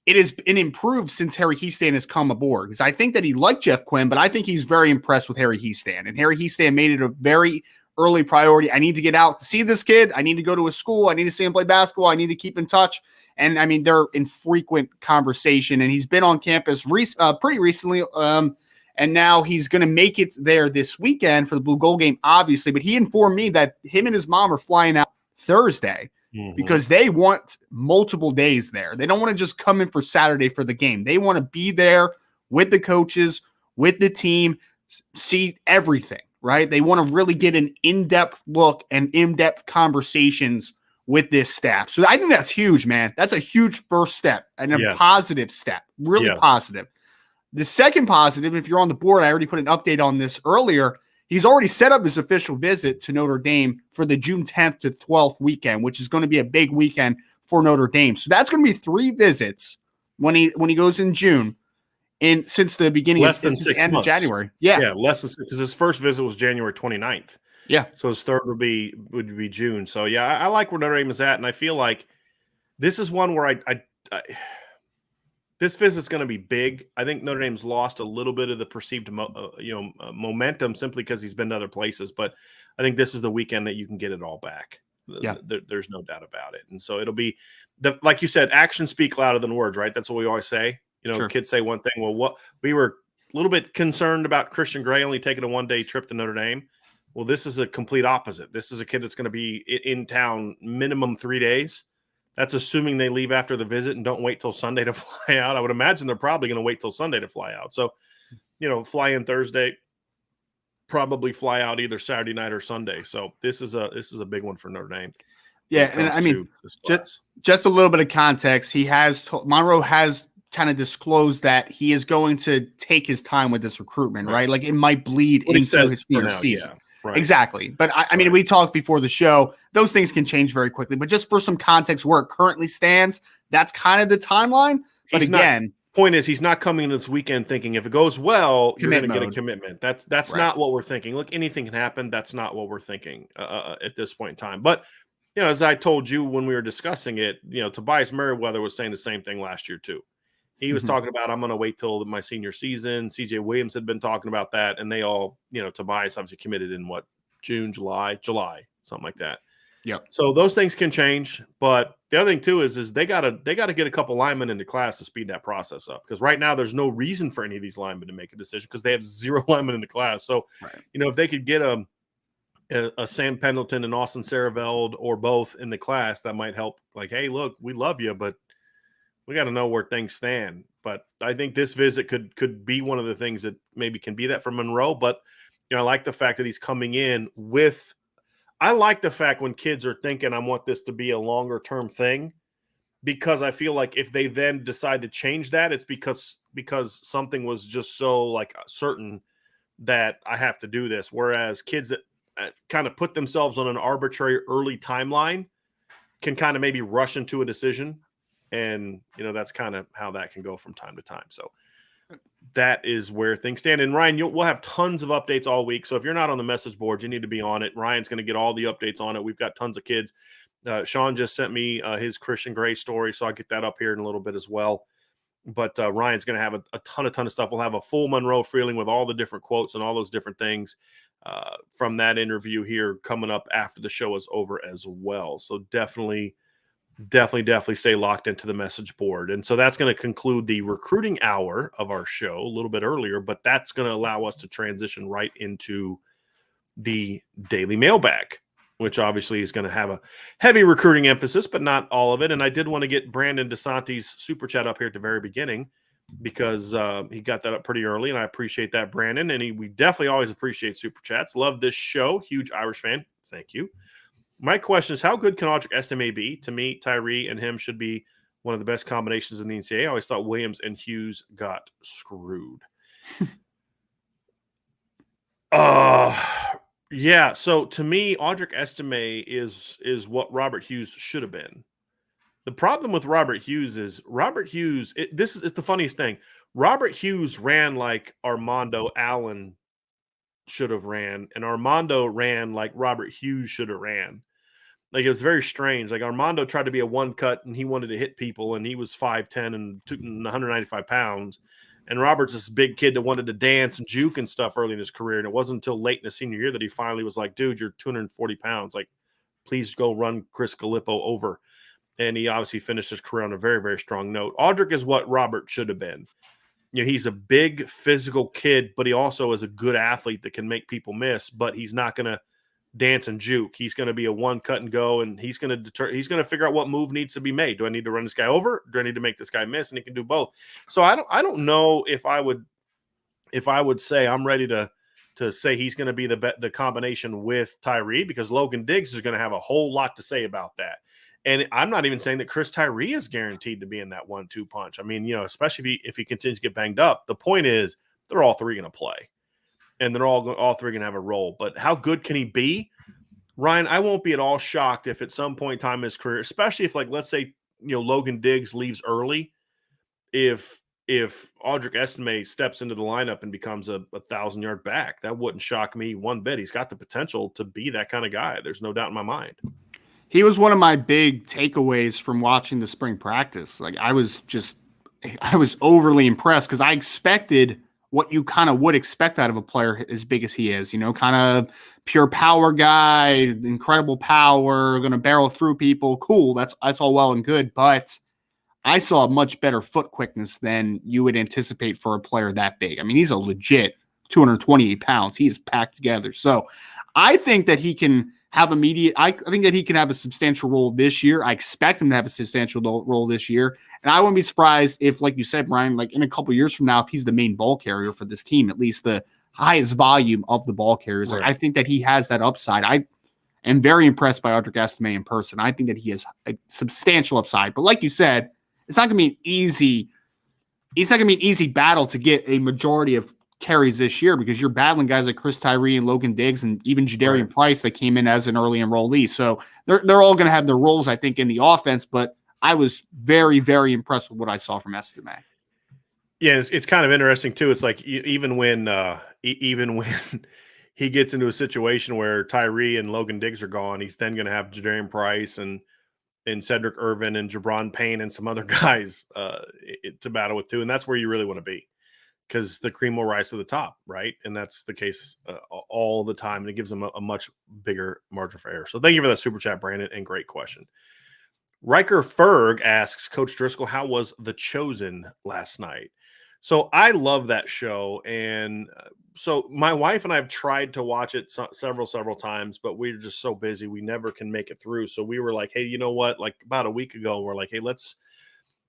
it has been improved since Harry Hiestand has come aboard. Because I think that he liked Jeff Quinn, but I think he's very impressed with Harry Hiestand. And Harry Hiestand made it a very early priority. I need to get out to see this kid. I need to go to a school. I need to see him play basketball. I need to keep in touch. And I mean, they're in frequent conversation, and he's been on campus pretty recently. And now he's going to make it there this weekend for the Blue Gold game, obviously. But he informed me that him and his mom are flying out Thursday because they want multiple days there. They don't want to just come in for Saturday for the game. They want to be there with the coaches, with the team, see everything, right? They want to really get an in-depth look and in-depth conversations with this staff. So I think that's huge, man. That's a huge first step and a positive step, really positive. The second positive, if you're on the board, I already put an update on this earlier. He's already set up his official visit to Notre Dame for the June 10th to 12th weekend, which is going to be a big weekend for Notre Dame. So that's going to be 3 visits when he goes in June. And since the beginning
of
January.
Yeah, less than 6, because his first visit was January 29th.
Yeah.
So his third would be June. So yeah, I like where Notre Dame is at, and I feel like this is one where I this visit's going to be big. I think Notre Dame's lost a little bit of the perceived momentum simply because he's been to other places, but I think this is the weekend that you can get it all back. Yeah, there's no doubt about it. And so it'll be like you said, actions speak louder than words, right? That's what we always say. Sure. Kids say one thing. Well, what we were a little bit concerned about Christian Gray only taking a 1-day trip to Notre Dame. Well, this is a complete opposite. This is a kid that's going to be in town minimum 3 days. That's assuming they leave after the visit and don't wait till Sunday to fly out. I would imagine they're probably going to wait till Sunday to fly out. So, fly in Thursday, probably fly out either Saturday night or Sunday. So this is a big one for Notre Dame. when
Yeah,
it
and
comes
I mean,
to this
just
class.
just a little bit of context. Monroe has kind of disclosed that he is going to take his time with this recruitment,
Right.
right? Like it might bleed
What he
into
says
his
for
senior
now,
season.
yeah. Right.
Exactly. But I mean,
Right.
we talked before the show, those things can change very quickly. But just for some context where it currently stands, that's kind of the timeline. But
He's not
again,
point is he's not coming into this weekend thinking if it goes well, you're
commit
going to get a
mode.
commitment. That's
Right.
not what we're thinking. Look, anything can happen. That's not what we're thinking at this point in time. But as I told you when we were discussing it, Tobias Merriweather was saying the same thing last year too. He was talking about, I'm going to wait till my senior season. CJ Williams had been talking about that, and they all, Tobias obviously committed in June, July, something like that.
Yep.
So those things can change, but the other thing too is they gotta get a couple linemen into class to speed that process up, because right now there's no reason for any of these linemen to make a decision because they have 0 linemen in the class. So
Right.
if they could get a Sam Pendleton and Austin Saraveld or both in the class, that might help. Like, hey, look, we love you, but we got to know where things stand. But I think this visit could be one of the things that maybe can be that for Monroe. But I like the fact that he's coming in with. I like the fact when kids are thinking, I want this to be a longer term thing, because I feel like if they then decide to change that, it's because something was just so like certain that I have to do this. Whereas kids that kind of put themselves on an arbitrary early timeline can kind of maybe rush into a decision. And, that's kind of how that can go from time to time. So that is where things stand. And Ryan, we'll have tons of updates all week. So if you're not on the message board, you need to be on it. Ryan's going to get all the updates on it. We've got tons of kids. Sean just sent me his Christian Gray story, so I'll get that up here in a little bit as well. But Ryan's going to have a ton of stuff. We'll have a full Monroe Freeling with all the different quotes and all those different things from that interview here coming up after the show is over as well. So definitely stay locked into the message board. And so that's going to conclude the recruiting hour of our show a little bit earlier, but that's going to allow us to transition right into the daily mailbag, which obviously is going to have a heavy recruiting emphasis, but not all of it. And I did want to get Brandon DeSanti's super chat up here at the very beginning, because he got that up pretty early, and I appreciate that, Brandon. And we definitely always appreciate super chats. Love this show. Huge Irish fan. Thank you. My question is, how good can Audric Estime be? To me, Tyree and him should be one of the best combinations in the NCAA. I always thought Williams and Hughes got screwed. Yeah. So to me, Audric Estime is what Robert Hughes should have been. The problem with Robert Hughes is this is the funniest thing. Robert Hughes ran like Armando Allen should have ran, and Armando ran like Robert Hughes should have ran. Like, it was very strange. Like, Armando tried to be a one cut, and he wanted to hit people, and he was 5'10" and 195 pounds. And Robert's this big kid that wanted to dance and juke and stuff early in his career. And it wasn't until late in his senior year that he finally was like, dude, you're 240 pounds. Like, please go run Chris Gallipo over. And he obviously finished his career on a very, very strong note. Audric is what Robert should have been. He's a big physical kid, but he also is a good athlete that can make people miss, but he's not going to dance and juke. He's going to be a one cut and go, and he's going to figure out what move needs to be made. Do I need to run this guy over? Do I need to make this guy miss? And he can do both. So I don't know if I would say I'm ready to say he's going to be the combination with Tyree, because Logan Diggs is going to have a whole lot to say about that. And I'm not even saying that Chris Tyree is guaranteed to be in that 1-2 punch. I mean, especially if he continues to get banged up. The point is, they're all three going to play, and they're all three going to have a role. But how good can he be? Ryan, I won't be at all shocked if at some point in time in his career, especially if, like, let's say, Logan Diggs leaves early, if Audric Estime steps into the lineup and becomes a 1,000-yard back, that wouldn't shock me one bit. He's got the potential to be that kind of guy. There's no doubt in my mind.
He was one of my big takeaways from watching the spring practice. Like, I was overly impressed, because I expected what you kind of would expect out of a player as big as he is, kind of pure power guy, incredible power, going to barrel through people. Cool. That's all well and good. But I saw much better foot quickness than you would anticipate for a player that big. I mean, he's a legit 228 pounds. He is packed together. So I think that he can have I think that he can have a substantial role this year. I expect him to have a substantial role this year. And I wouldn't be surprised if, like you said, Brian, like in a couple of years from now, if he's the main ball carrier for this team, at least the highest volume of the ball carriers.
Right.
Like, I think that he has that upside. am very impressed by Audric Estime in person. I think that he has a substantial upside. But like you said, it's not going to be an easy. It's not going to be an easy battle to get a majority of carries this year because you're battling guys like Chris Tyree and Logan Diggs and even Jadarian Price that came in as an early enrollee. So they're all going to have their roles, I think, in the offense. But I was very, very impressed with what I saw from Estime.
Yeah, it's kind of interesting too. It's like even when he gets into a situation where Tyree and Logan Diggs are gone, he's then going to have Jadarian Price and Cedric Irvin and Jabron Payne and some other guys to battle with too. And that's where you really want to be because the cream will rise to the top, right? And that's the case all the time. And it gives them a much bigger margin for error. So thank you for that super chat, Brandon, and great question. Riker Ferg asks, Coach Driscoll, how was The Chosen last night? So I love that show. And so my wife and I have tried to watch it several times, but we're just so busy. We never can make it through. So we were like, hey, you know what? Like about a week ago, we're like, hey, let's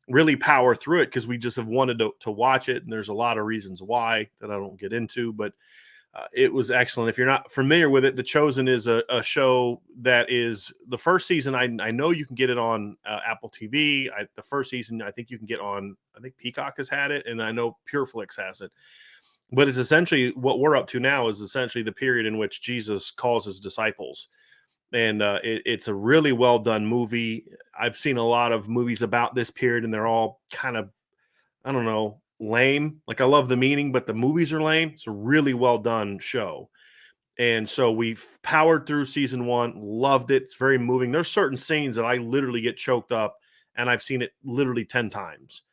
really power through it because we just have wanted to watch it. And there's a lot of reasons why that I don't get into, but it was excellent. If you're not familiar with it, The Chosen is a show that is the first season. I know you can get it on Apple TV. The first season, I think you can get on, I think Peacock has had it, and I know PureFlix has it. But it's essentially what we're up to now is essentially the period in which Jesus calls his disciples. And it's a really well done movie. I've seen a lot of movies about this period, and they're all kind of, I don't know, lame. Like I love the meaning, but the movies are lame. It's a really well done show. And so we've powered through season 1, loved it. It's very moving. There's certain scenes that I literally get choked up, and I've seen it literally 10 times.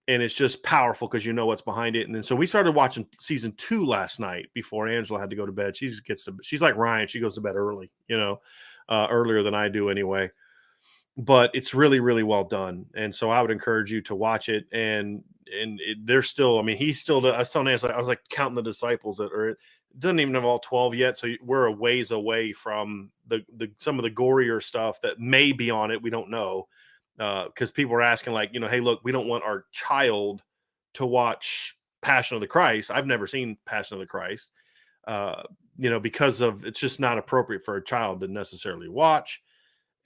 And it's just powerful because you know what's behind it. And then so we started watching season 2 last night before Angela had to go to bed. She's like Ryan. She goes to bed early, earlier than I do anyway. But it's really, really well done. And so I would encourage you to watch it. And they're still, I mean, I was telling Angela, I was like counting the disciples that are, it doesn't even have all 12 yet. So we're a ways away from the some of the gorier stuff that may be on it. We don't know. Because people are asking like, hey, look, we don't want our child to watch Passion of the Christ. I've never seen Passion of the Christ, because of it's just not appropriate for a child to necessarily watch.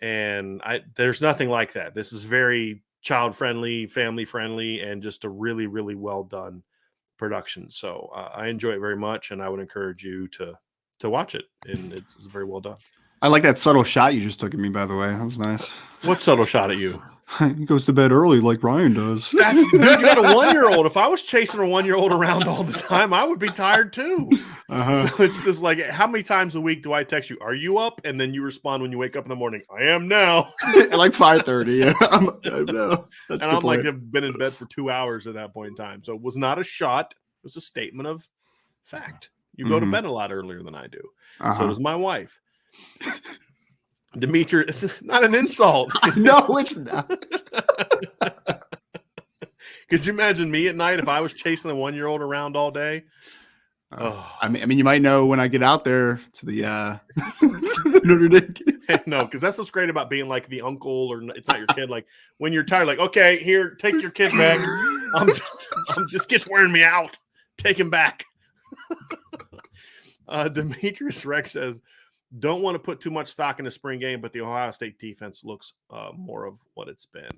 And there's nothing like that. This is very child friendly, family friendly, and just a really, really well done production. So I enjoy it very much, and I would encourage you to watch it. And it's very well done.
I like that subtle shot you just took at me, by the way. That was nice.
What subtle shot at you?
He goes to bed early like Ryan does.
Dude, you got a 1-year-old. If I was chasing a 1-year-old around all the time, I would be tired too. So it's just like, how many times a week do I text you? Are you up? And then you respond when you wake up in the morning. I am now.
At like 5:30. Yeah, I know.
And I'm like, I've been in bed for 2 hours at that point in time. So it was not a shot. It was a statement of fact. You go to bed a lot earlier than I do. So does my wife. Dimitri, it's not an insult.
No, it's not.
Could you imagine me at night if I was chasing a 1-year-old around all day?
I mean, you might know when I get out there to the Notre Dame game.
No, because that's what's great about being like the uncle, or it's not your kid. Like when you're tired, like, okay, here, take your kid back. I'm just gets wearing me out. Take him back. Demetrius Rex says, don't want to put too much stock in the spring game, but the Ohio State defense looks more of what it's been.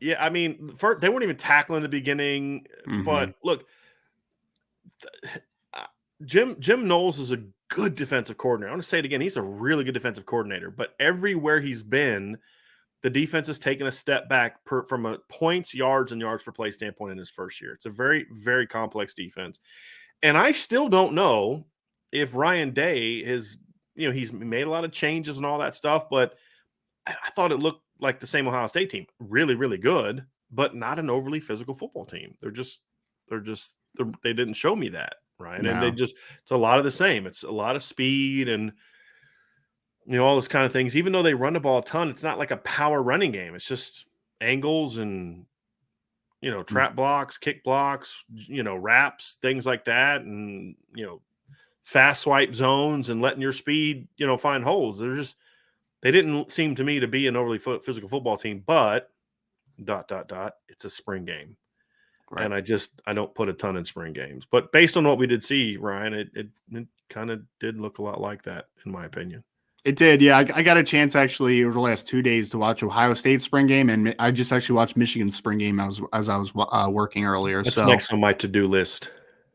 Yeah, I mean, they weren't even tackling in the beginning, but look, Jim Knowles is a good defensive coordinator. I want to say it again. He's a really good defensive coordinator, but everywhere he's been, the defense has taken a step back from a points, yards, and yards per play standpoint in his first year. It's a very, very complex defense. And I still don't know if Ryan Day is, he's made a lot of changes and all that stuff, but I thought it looked like the same Ohio State team. Really, really good, but not an overly physical football team. They didn't show me that, right? No. And it's a lot of the same. It's a lot of speed and, all those kind of things. Even though they run the ball a ton, it's not like a power running game. It's just angles and, trap blocks, kick blocks, wraps, things like that. And, fast swipe zones and letting your speed, find holes. They didn't seem to me to be an overly physical football team, but ... it's a spring game. Right. And I don't put a ton in spring games, but based on what we did see, Ryan, it kind of did look a lot like that in my opinion.
It did, yeah. I got a chance actually over the last 2 days to watch Ohio State's spring game, and I just actually watched Michigan's spring game as I was working earlier.
That's
So
next on my to-do list.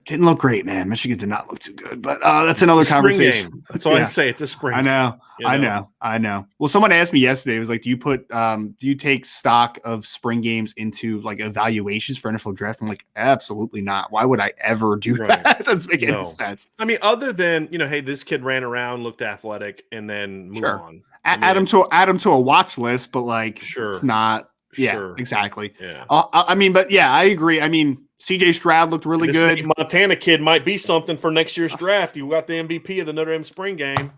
didn't look great, man. Michigan did not look too good, but that's another
Spring
conversation.
game. That's all I say. It's a spring.
I know. I know. Well, someone asked me yesterday. It was like, do you take stock of spring games into like evaluations for NFL draft? I'm like, absolutely not. Why would I ever do that? That doesn't make any sense.
I mean, other than hey, this kid ran around, looked athletic, and then move on.
Add him to a watch list, but like, it's not. Yeah,
sure.
Exactly.
Yeah.
I mean, but yeah, I agree. I mean, CJ Stroud looked really good.
This Montana kid might be something for next year's draft. You got the MVP of the Notre Dame spring game.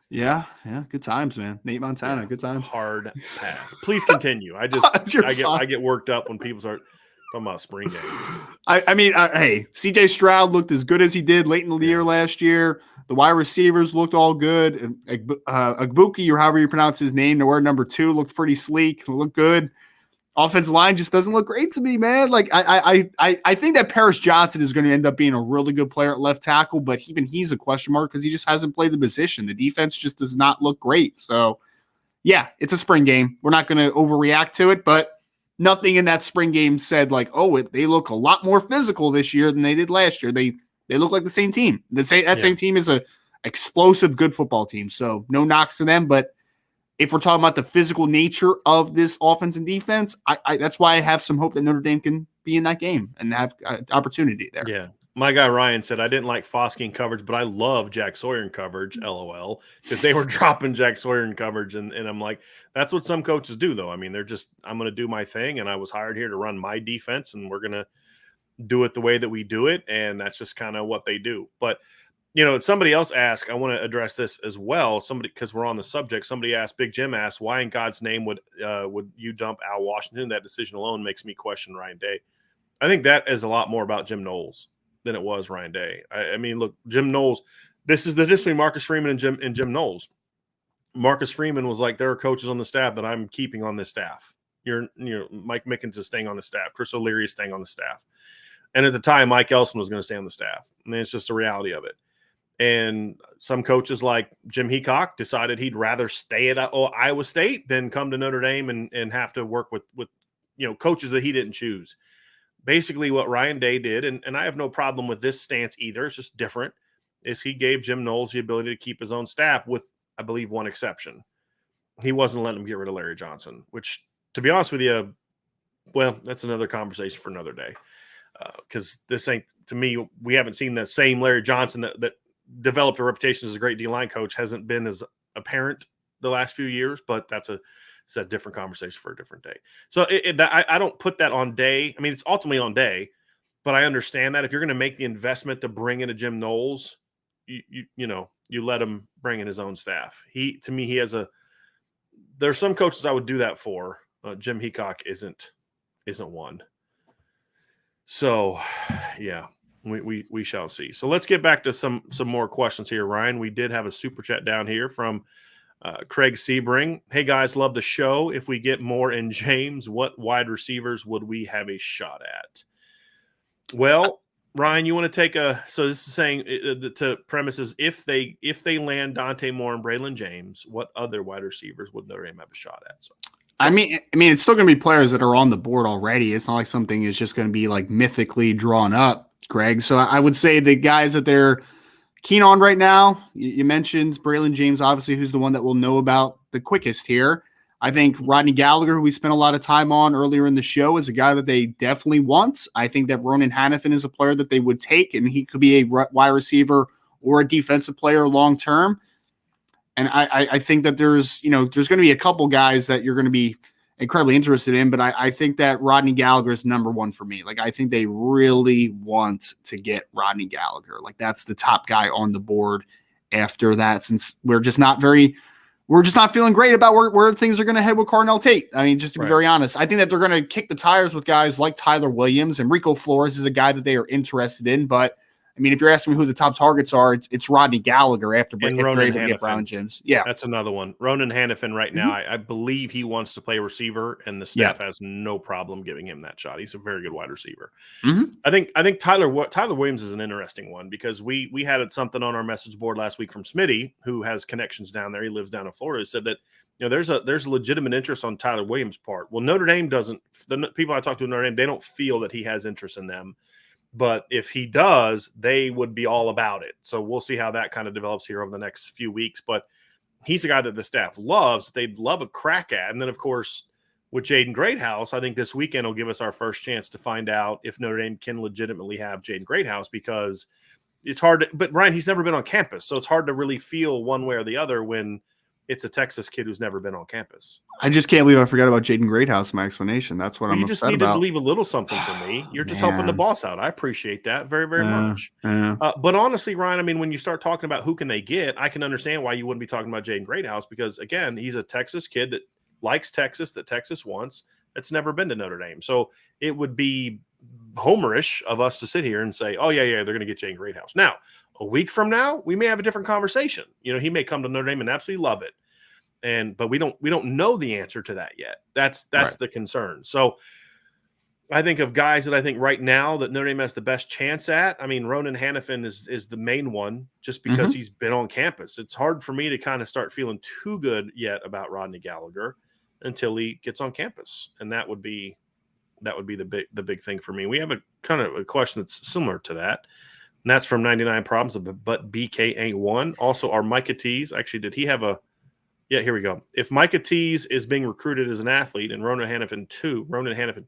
Yeah. Good times, man. Nate Montana, good times.
Hard pass. Please continue. I get worked up when people start talking about spring games.
I mean, hey, CJ Stroud looked as good as he did late in the year last year. The wide receivers looked all good. Agbuki, or however you pronounce his name, the word number 2, looked pretty sleek. Looked good. Offensive line just doesn't look great to me, man. Like I think that Paris Johnson is going to end up being a really good player at left tackle, but even he's a question mark because he just hasn't played the position. The defense just does not look great. So, yeah, it's a spring game. We're not going to overreact to it, but nothing in that spring game said like, oh, they look a lot more physical this year than they did last year. They look like the same team. Same team is a explosive, good football team. So no knocks to them, but if we're talking about the physical nature of this offense and defense, that's why I have some hope that Notre Dame can be in that game and have opportunity there.
Yeah. My guy Ryan said, I didn't like Foskey in coverage, but I love Jack Sawyer in coverage, LOL, because they were dropping Jack Sawyer in coverage. And I'm like, that's what some coaches do, though. I mean, I'm going to do my thing, and I was hired here to run my defense, and we're going to do it the way that we do it, and that's just kind of what they do. But somebody else asked, I want to address this as well. Because we're on the subject, somebody asked, Big Jim asked, why in God's name would you dump Al Washington? That decision alone makes me question Ryan Day. I think that is a lot more about Jim Knowles than it was Ryan Day. I mean, look, Jim Knowles, this is the difference between Marcus Freeman and Jim Knowles. Marcus Freeman was like, there are coaches on the staff that I'm keeping on this staff. Mike Mickens is staying on the staff. Chris O'Leary is staying on the staff. And at the time, Mike Elson was going to stay on the staff. I mean, it's just the reality of it. And some coaches like Jim Heacock decided he'd rather stay at Iowa State than come to Notre Dame and have to work with coaches that he didn't choose. Basically what Ryan Day did, and I have no problem with this stance either, it's just different, is he gave Jim Knowles the ability to keep his own staff with, I believe, one exception. He wasn't letting him get rid of Larry Johnson, which, to be honest with you, well, that's another conversation for another day. Because this ain't, to me, we haven't seen that same Larry Johnson that developed a reputation as a great D-line coach hasn't been as apparent the last few years, but it's a different conversation for a different day. So I don't put that on Day. I mean, it's ultimately on Day, but I understand that if you're going to make the investment to bring in a Jim Knowles, you let him bring in his own staff. There's some coaches I would do that for. Jim Heacock isn't one. So, yeah. We shall see. So let's get back to some more questions here, Ryan. We did have a super chat down here from Craig Sebring. Hey guys, love the show. If we get Moore and James, what wide receivers would we have a shot at? Well, Ryan, you want to so this is saying to premises, if they land Dante Moore and Braylon James, what other wide receivers would Notre Dame have a shot at? So
I mean, it's still going to be players that are on the board already. It's not like something is just going to be like mythically drawn up, Greg. So I would say the guys that they're keen on right now, you mentioned Braylon James, obviously, who's the one that we'll know about the quickest here. I think Rodney Gallagher, who we spent a lot of time on earlier in the show, is a guy that they definitely want. I think that Ronan Hannafin is a player that they would take, and he could be a wide receiver or a defensive player long-term. And I think that there's going to be a couple guys that you're going to be incredibly interested in, but I think that Rodney Gallagher is number one for me. Like, I think they really want to get Rodney Gallagher. Like, that's the top guy on the board after that, since we're just not feeling great about where things are going to head with Carnell Tate. I mean, just to be very honest, I think that they're going to kick the tires with guys like Tyler Williams, and Rico Flores is a guy that they are interested in, but I mean, if you're asking me who the top targets are, it's Rodney Gallagher after they're able to get Braylon James. Yeah,
that's another one. Ronan Hannafin right now, I believe he wants to play receiver, and the staff has no problem giving him that shot. He's a very good wide receiver. I think Tyler Williams is an interesting one because we had something on our message board last week from Smitty, who has connections down there. He lives down in Florida. Said that there's a legitimate interest on Tyler Williams' part. Well, Notre Dame doesn't. The people I talked to in Notre Dame, they don't feel that he has interest in them. But if he does, they would be all about it. So we'll see how that kind of develops here over the next few weeks. But he's a guy that the staff loves. They'd love a crack at. And then, of course, with Jaden Greathouse, I think this weekend will give us our first chance to find out if Notre Dame can legitimately have Jaden Greathouse, because it's hard to – but, Ryan, he's never been on campus. So it's hard to really feel one way or the other when it's a Texas kid who's never been on campus.
I just can't believe I forgot about Jaden Greathouse in my explanation. That's what I'm upset about. You just need
to leave a little something for me. You're just helping the boss out. I appreciate that very, very much. But honestly, Ryan, I mean, when you start talking about who can they get, I can understand why you wouldn't be talking about Jaden Greathouse because, again, he's a Texas kid that likes Texas, that Texas wants, that's never been to Notre Dame. So it would be homerish of us to sit here and say, oh, yeah, they're going to get Jaden Greathouse. Now, a week from now, we may have a different conversation. He may come to Notre Dame and absolutely love it. But we don't know the answer to that yet. That's right. The concern. So I think of guys that I think right now that Notre Dame has the best chance at. I mean, Ronan Hannafin is the main one just because he's been on campus. It's hard for me to kind of start feeling too good yet about Rodney Gallagher until he gets on campus. And that would be the big thing for me. We have a kind of a question that's similar to that. And that's from 99 Problems, but BK ain't one. Also, our Micah Tease, actually, did he have a – yeah, here we go. If Micah Tease is being recruited as an athlete and Ronan Hannafin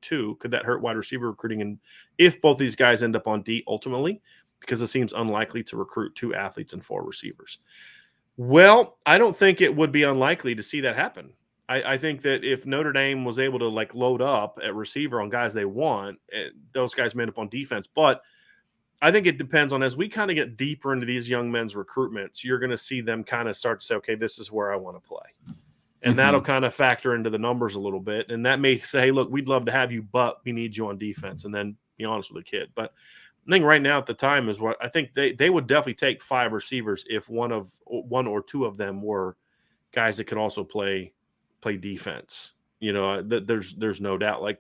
too, could that hurt wide receiver recruiting? And if both these guys end up on D ultimately, because it seems unlikely to recruit 2 athletes and 4 receivers. Well, I don't think it would be unlikely to see that happen. I think that if Notre Dame was able to load up at receiver on guys they want, those guys may end up on defense. But I think it depends on, as we kind of get deeper into these young men's recruitments, you're going to see them kind of start to say, okay, this is where I want to play. And that'll kind of factor into the numbers a little bit. And that may say, hey, look, we'd love to have you, but we need you on defense. And then be honest with the kid. But I think right now at the time is what I think they would definitely take 5 receivers if one or 2 of them were guys that could also play defense. There's no doubt.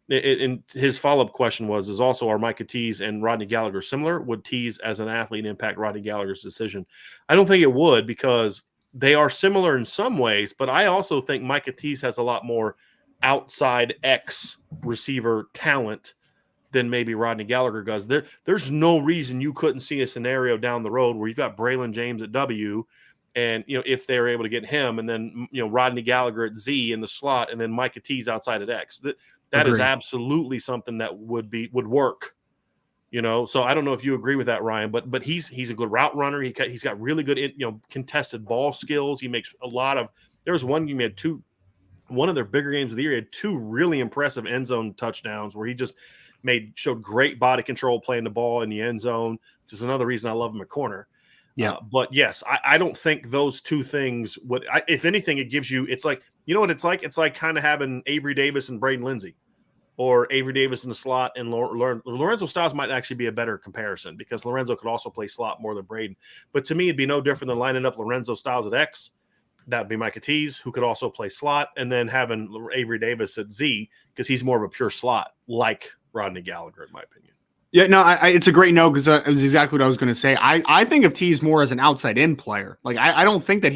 And his follow-up question is also, are Micah Tease and Rodney Gallagher similar? Would Tease as an athlete impact Rodney Gallagher's decision? I don't think it would, because they are similar in some ways, but I also think Micah Tease has a lot more outside X receiver talent than maybe Rodney Gallagher does. There's no reason you couldn't see a scenario down the road where you've got Braylon James at W, and if they're able to get him, and then Rodney Gallagher at Z in the slot, and then Micah Tease outside at X. That is absolutely something that would work, So I don't know if you agree with that, Ryan, but he's a good route runner. He's got really good, contested ball skills. He makes a lot of. There was one game he had one of their bigger games of the year. He had 2 really impressive end zone touchdowns where he just showed great body control playing the ball in the end zone, which is another reason I love him at corner.
Yeah,
but yes, I don't think those 2 things would. If anything, it gives you. It's like, what it's like. It's like kind of having Avery Davis and Braden Lindsey, or Avery Davis in the slot and Lorenzo Styles might actually be a better comparison, because Lorenzo could also play slot more than Braden. But to me, it'd be no different than lining up Lorenzo Styles at X. That'd be Micah Tease, who could also play slot, and then having Avery Davis at Z, because he's more of a pure slot, like Rodney Gallagher, in my opinion.
Yeah, no, it's a great note, because it was exactly what I was going to say. I think of Tease more as an outside-in player. I don't think that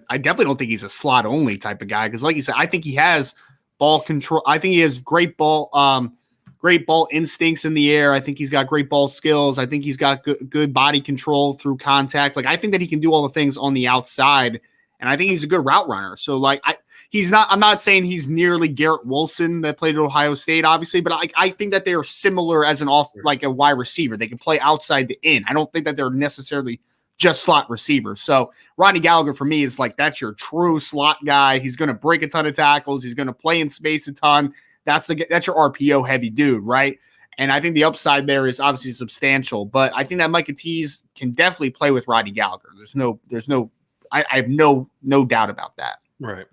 I definitely don't think he's a slot-only type of guy, because like you said, I think he has ball control. I think he has great ball instincts in the air. I think he's got great ball skills. I think he's got good body control through contact. I think that he can do all the things on the outside, and I think he's a good route runner. So I'm not saying he's nearly Garrett Wilson that played at Ohio State, obviously, but I think that they are similar as a wide receiver. They can play outside to in. I don't think that they're necessarily just slot receivers. So Rodney Gallagher for me is that's your true slot guy. He's going to break a ton of tackles. He's going to play in space a ton. That's your RPO heavy dude, right? And I think the upside there is obviously substantial, but I think that Micah Tease can definitely play with Rodney Gallagher. I have no doubt about that.
Right.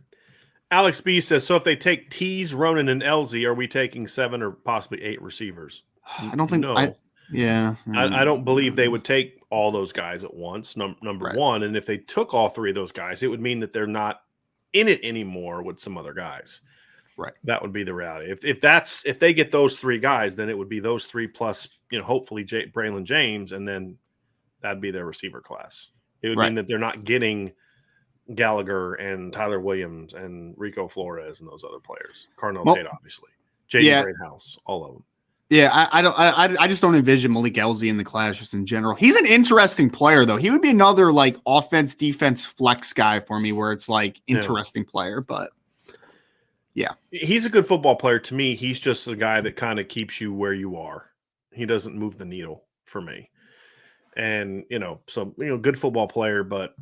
Alex B says, so if they take Tease, Ronan, and LZ, are we taking 7 or possibly 8 receivers?
I don't think Yeah.
I don't believe they would take all those guys at once, number
Right.
one. And if they took all three of those guys, it would mean that they're not in it anymore with some other guys.
Right.
That would be the reality. If they get those three guys, then it would be those three plus, hopefully Braylon James, and then that'd be their receiver class. It would mean that they're not getting Gallagher and Tyler Williams and Rico Flores and those other players. Cardinal Tate, obviously. JD Greathouse, all of them.
Yeah, I just don't envision Malik Elzy in the class just in general. He's an interesting player, though. He would be another like offense, defense flex guy for me where it's like interesting player, but yeah.
He's a good football player to me. He's just a guy that kind of keeps you where you are. He doesn't move the needle for me. And, good football player, but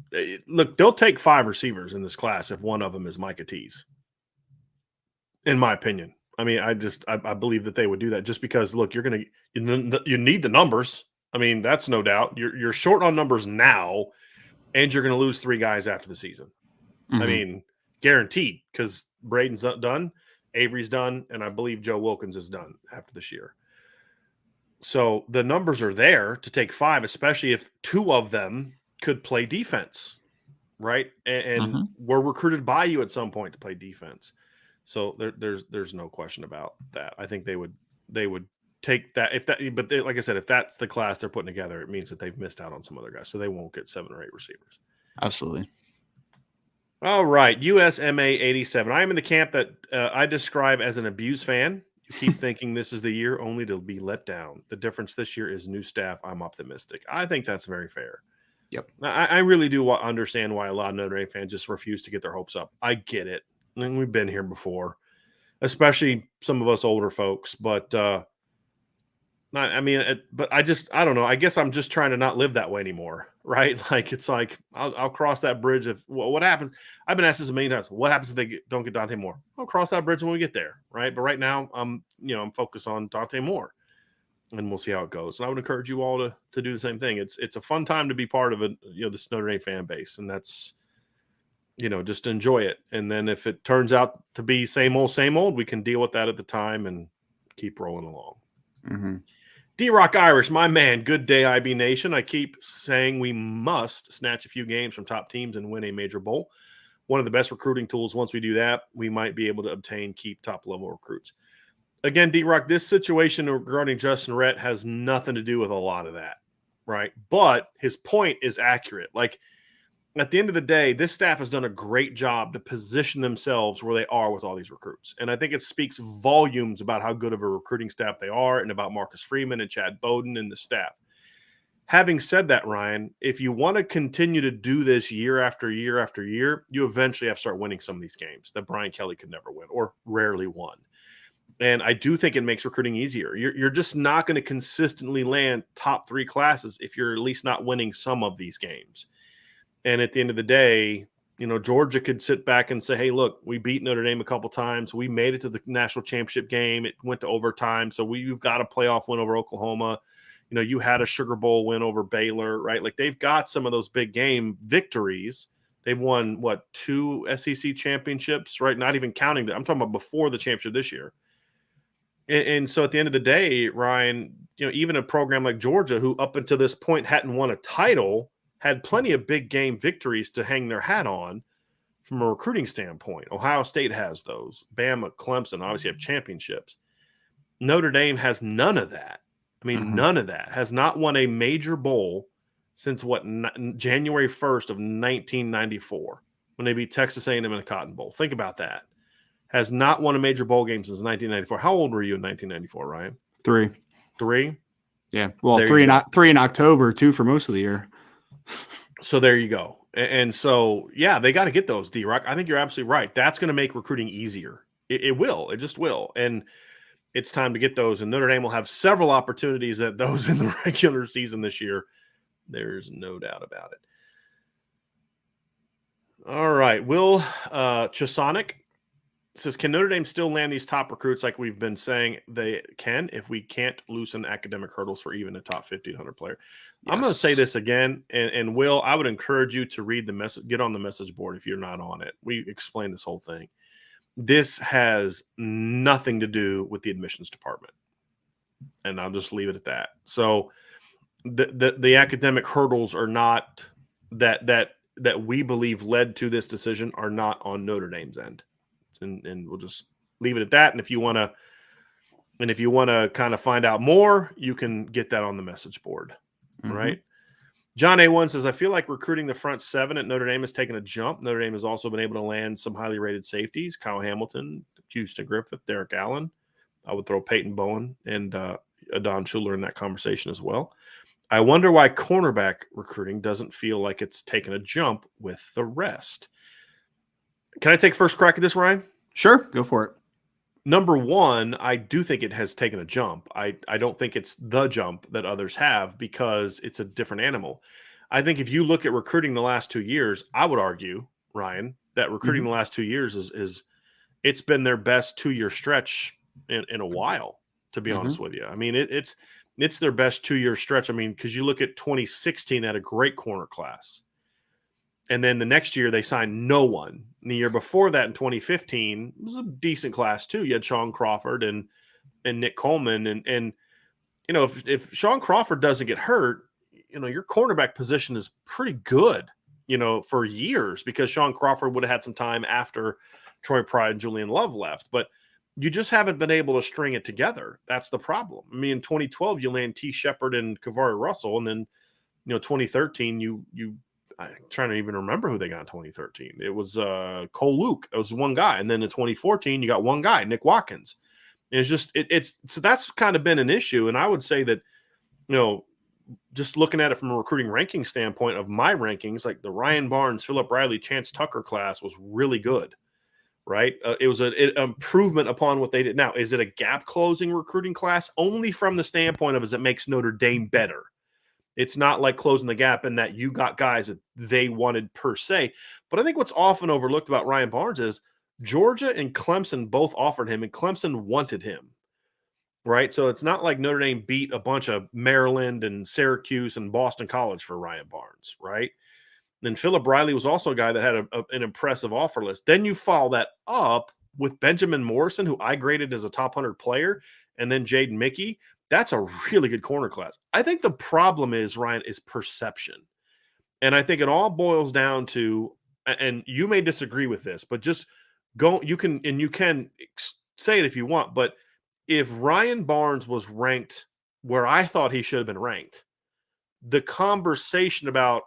look, they'll take 5 receivers in this class if one of them is Micah Tease, in my opinion. I mean, I believe that they would do that just because, look, you need the numbers. I mean, that's no doubt. You're short on numbers now, and you're going to lose 3 guys after the season. Mm-hmm. I mean, guaranteed, because Braden's done, Avery's done, and I believe Joe Wilkins is done after this year. So the numbers are there to take 5, especially if 2 of them could play defense, right? And were recruited by you at some point to play defense. So there's no question about that. I think they would take that like I said, if that's the class they're putting together, it means that they've missed out on some other guys. So they won't get 7 or 8 receivers.
Absolutely.
All right, USMA 87. I am in the camp that I describe as an abuse fan. You keep thinking this is the year only to be let down. The difference this year is new staff. I'm optimistic. I think that's very fair.
Yep.
I really do understand why a lot of Notre Dame fans just refuse to get their hopes up. I get it. I mean, we've been here before, especially some of us older folks. But I don't know. I guess I'm just trying to not live that way anymore, right? Like it's like I'll cross that bridge if what happens. I've been asked this a million times. What happens if they don't get Dante Moore? I'll cross that bridge when we get there, right? But right now, I'm focused on Dante Moore, and we'll see how it goes. And I would encourage you all to do the same thing. It's a fun time to be part of this Notre Dame fan base, and that's just enjoy it. And then if it turns out to be same old, we can deal with that at the time and keep rolling along.
Mm-hmm.
D-Rock Irish, my man, good day, IB Nation. I keep saying we must snatch a few games from top teams and win a major bowl. One of the best recruiting tools. Once we do that, we might be able to keep top-level recruits. Again, D-Rock, this situation regarding Justyn Rhett has nothing to do with a lot of that, right? But his point is accurate. Like, at the end of the day, this staff has done a great job to position themselves where they are with all these recruits. And I think it speaks volumes about how good of a recruiting staff they are and about Marcus Freeman and Chad Bowden and the staff. Having said that, Ryan, if you want to continue to do this year after year after year, you eventually have to start winning some of these games that Brian Kelly could never win or rarely won. And I do think it makes recruiting easier. You're just not going to consistently land top 3 classes if you're at least not winning some of these games. And at the end of the day, Georgia could sit back and say, hey, look, we beat Notre Dame a couple times. We made it to the national championship game. It went to overtime. So you've got a playoff win over Oklahoma. You had a Sugar Bowl win over Baylor, right? Like they've got some of those big game victories. They've won, 2 SEC championships, right? Not even counting that. I'm talking about before the championship this year. And so at the end of the day, Ryan, even a program like Georgia, who up until this point hadn't won a title, had plenty of big game victories to hang their hat on from a recruiting standpoint. Ohio State has those. Bama, Clemson obviously have championships. Notre Dame has none of that. I mean, none of that. Has not won a major bowl since January 1st of 1994 when they beat Texas A&M in the Cotton Bowl. Think about that. Has not won a major bowl game since 1994. How old were you in 1994, Ryan?
3.
3?
Yeah. Well, 3 in October, 2 for most of the year.
So there you go. And so, yeah, they got to get those, D-Rock. I think you're absolutely right. That's going to make recruiting easier. It will. It just will. And it's time to get those. And Notre Dame will have several opportunities at those in the regular season this year. There's no doubt about it. All right. Will Chasonic says, can Notre Dame still land these top recruits like we've been saying they can if we can't loosen academic hurdles for even a top 1,500 player? Yes. I'm going to say this again, and Will, I would encourage you to read the message, get on the message board if you're not on it. We explain this whole thing. This has nothing to do with the admissions department. and I'll just leave it at that. So the academic hurdles are not that we believe led to this decision are not on Notre Dame's end, and we'll just leave it at that. And if you want to kind of find out more, you can get that on the message board, right? John A1 says, I feel like recruiting the front seven at Notre Dame has taken a jump. Notre Dame has also been able to land some highly rated safeties, Kyle Hamilton, Houston Griffith, Derek Allen. I would throw Peyton Bowen and Adon Schuler in that conversation as well. I wonder why cornerback recruiting doesn't feel like it's taken a jump with the rest. Can I take first crack at this, Ryan?
Sure, go for it.
Number one, I do think it has taken a jump. I don't think it's the jump that others have because it's a different animal. I think if you look at recruiting the last 2 years, I would argue, Ryan, that recruiting the last 2 years is it's been their best 2-year stretch in a while, to be honest with you. I mean, it's their best 2-year stretch. I mean, because you look at 2016, they had a great corner class. And then the next year they signed no one. And the year before that in 2015, it was a decent class too. You had Sean Crawford and Nick Coleman. And you know, if Sean Crawford doesn't get hurt, you know, your cornerback position is pretty good, you know, for years because Sean Crawford would have had some time after Troy Pride and Julian Love left. But you just haven't been able to string it together. That's the problem. I mean, in 2012, you land T. Shepard and Kavari Russell. And then, you know, 2013, I'm trying to even remember who they got in 2013. It was Cole Luke. It was one guy. And then in 2014, you got one guy, Nick Watkins. And it's just, so that's kind of been an issue. And I would say that, you know, just looking at it from a recruiting ranking standpoint of my rankings, like the Ryan Barnes, Philip Riley, Chance Tucker class was really good, right? It was an improvement upon what they did. Now, is it a gap closing recruiting class? Only from the standpoint of, as it makes Notre Dame better. It's not like closing the gap in that you got guys that they wanted per se. But I think what's often overlooked about Ryan Barnes is Georgia and Clemson both offered him, and Clemson wanted him, right? So it's not like Notre Dame beat a bunch of Maryland and Syracuse and Boston College for Ryan Barnes, right? Then Philip Riley was also a guy that had an impressive offer list. Then you follow that up with Benjamin Morrison, who I graded as a top 100 player, and then Jaden Mickey. That's a really good corner class. I think the problem is, Ryan, is perception. And I think it all boils down to, and you may disagree with this, but just go, you can say it if you want, but if Ryan Barnes was ranked where I thought he should have been ranked, the conversation about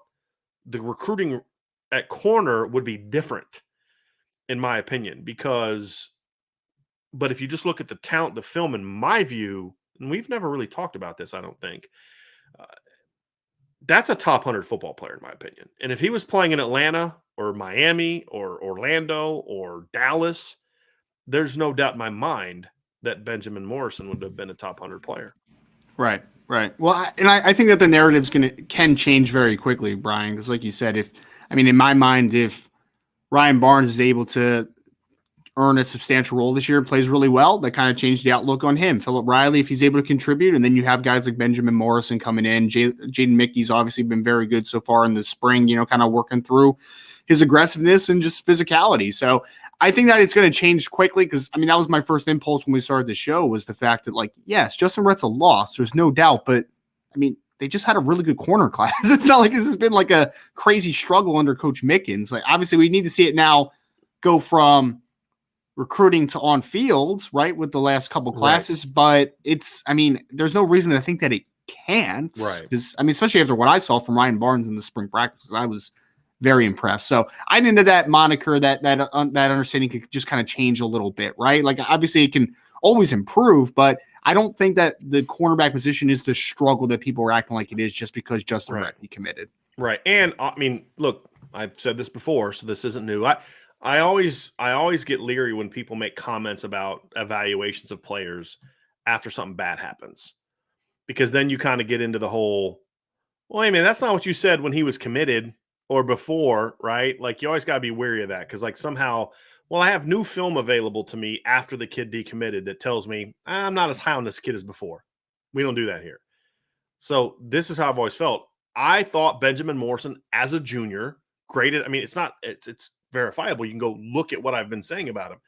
the recruiting at corner would be different, in my opinion, but if you just look at the talent, the film, in my view, and we've never really talked about this, I don't think, that's a top 100 football player, in my opinion. And if he was playing in Atlanta or Miami or Orlando or Dallas, there's no doubt in my mind that Benjamin Morrison would have been a top 100 player.
Right. Well, I think that the narrative's can change very quickly, Brian, because like you said, in my mind, if Ryan Barnes is able to earn a substantial role this year and plays really well, that kind of changed the outlook on him. Philip Riley, if he's able to contribute, and then you have guys like Benjamin Morrison coming in. Jaden Mickey's obviously been very good so far in the spring, kind of working through his aggressiveness and just physicality. So I think that it's going to change quickly because, that was my first impulse when we started the show, was the fact that, yes, Justyn Rhett's a loss. There's no doubt, but, they just had a really good corner class. It's not like this has been like a crazy struggle under Coach Mickens. Obviously, we need to see it now go from recruiting to on fields, right, with the last couple classes, but there's no reason to think that it can't,
right?
Because especially after what I saw from Ryan Barnes in the spring practices, I was very impressed. So I think that moniker, that understanding could just kind of change a little bit, right? Obviously it can always improve, but I don't think that the cornerback position is the struggle that people are acting like it is just because Justyn Rhett decommitted.
Right. And look, I've said this before, so this isn't new. I always get leery when people make comments about evaluations of players after something bad happens, because then you kind of get into the whole, well, I mean, that's not what you said when he was committed or before, right? You always got to be wary of that, because somehow, well, I have new film available to me after the kid decommitted that tells me I'm not as high on this kid as before. We don't do that here. So this is how I've always felt. I thought Benjamin Morrison as a junior graded. It's verifiable. You can go look at what I've been saying about him.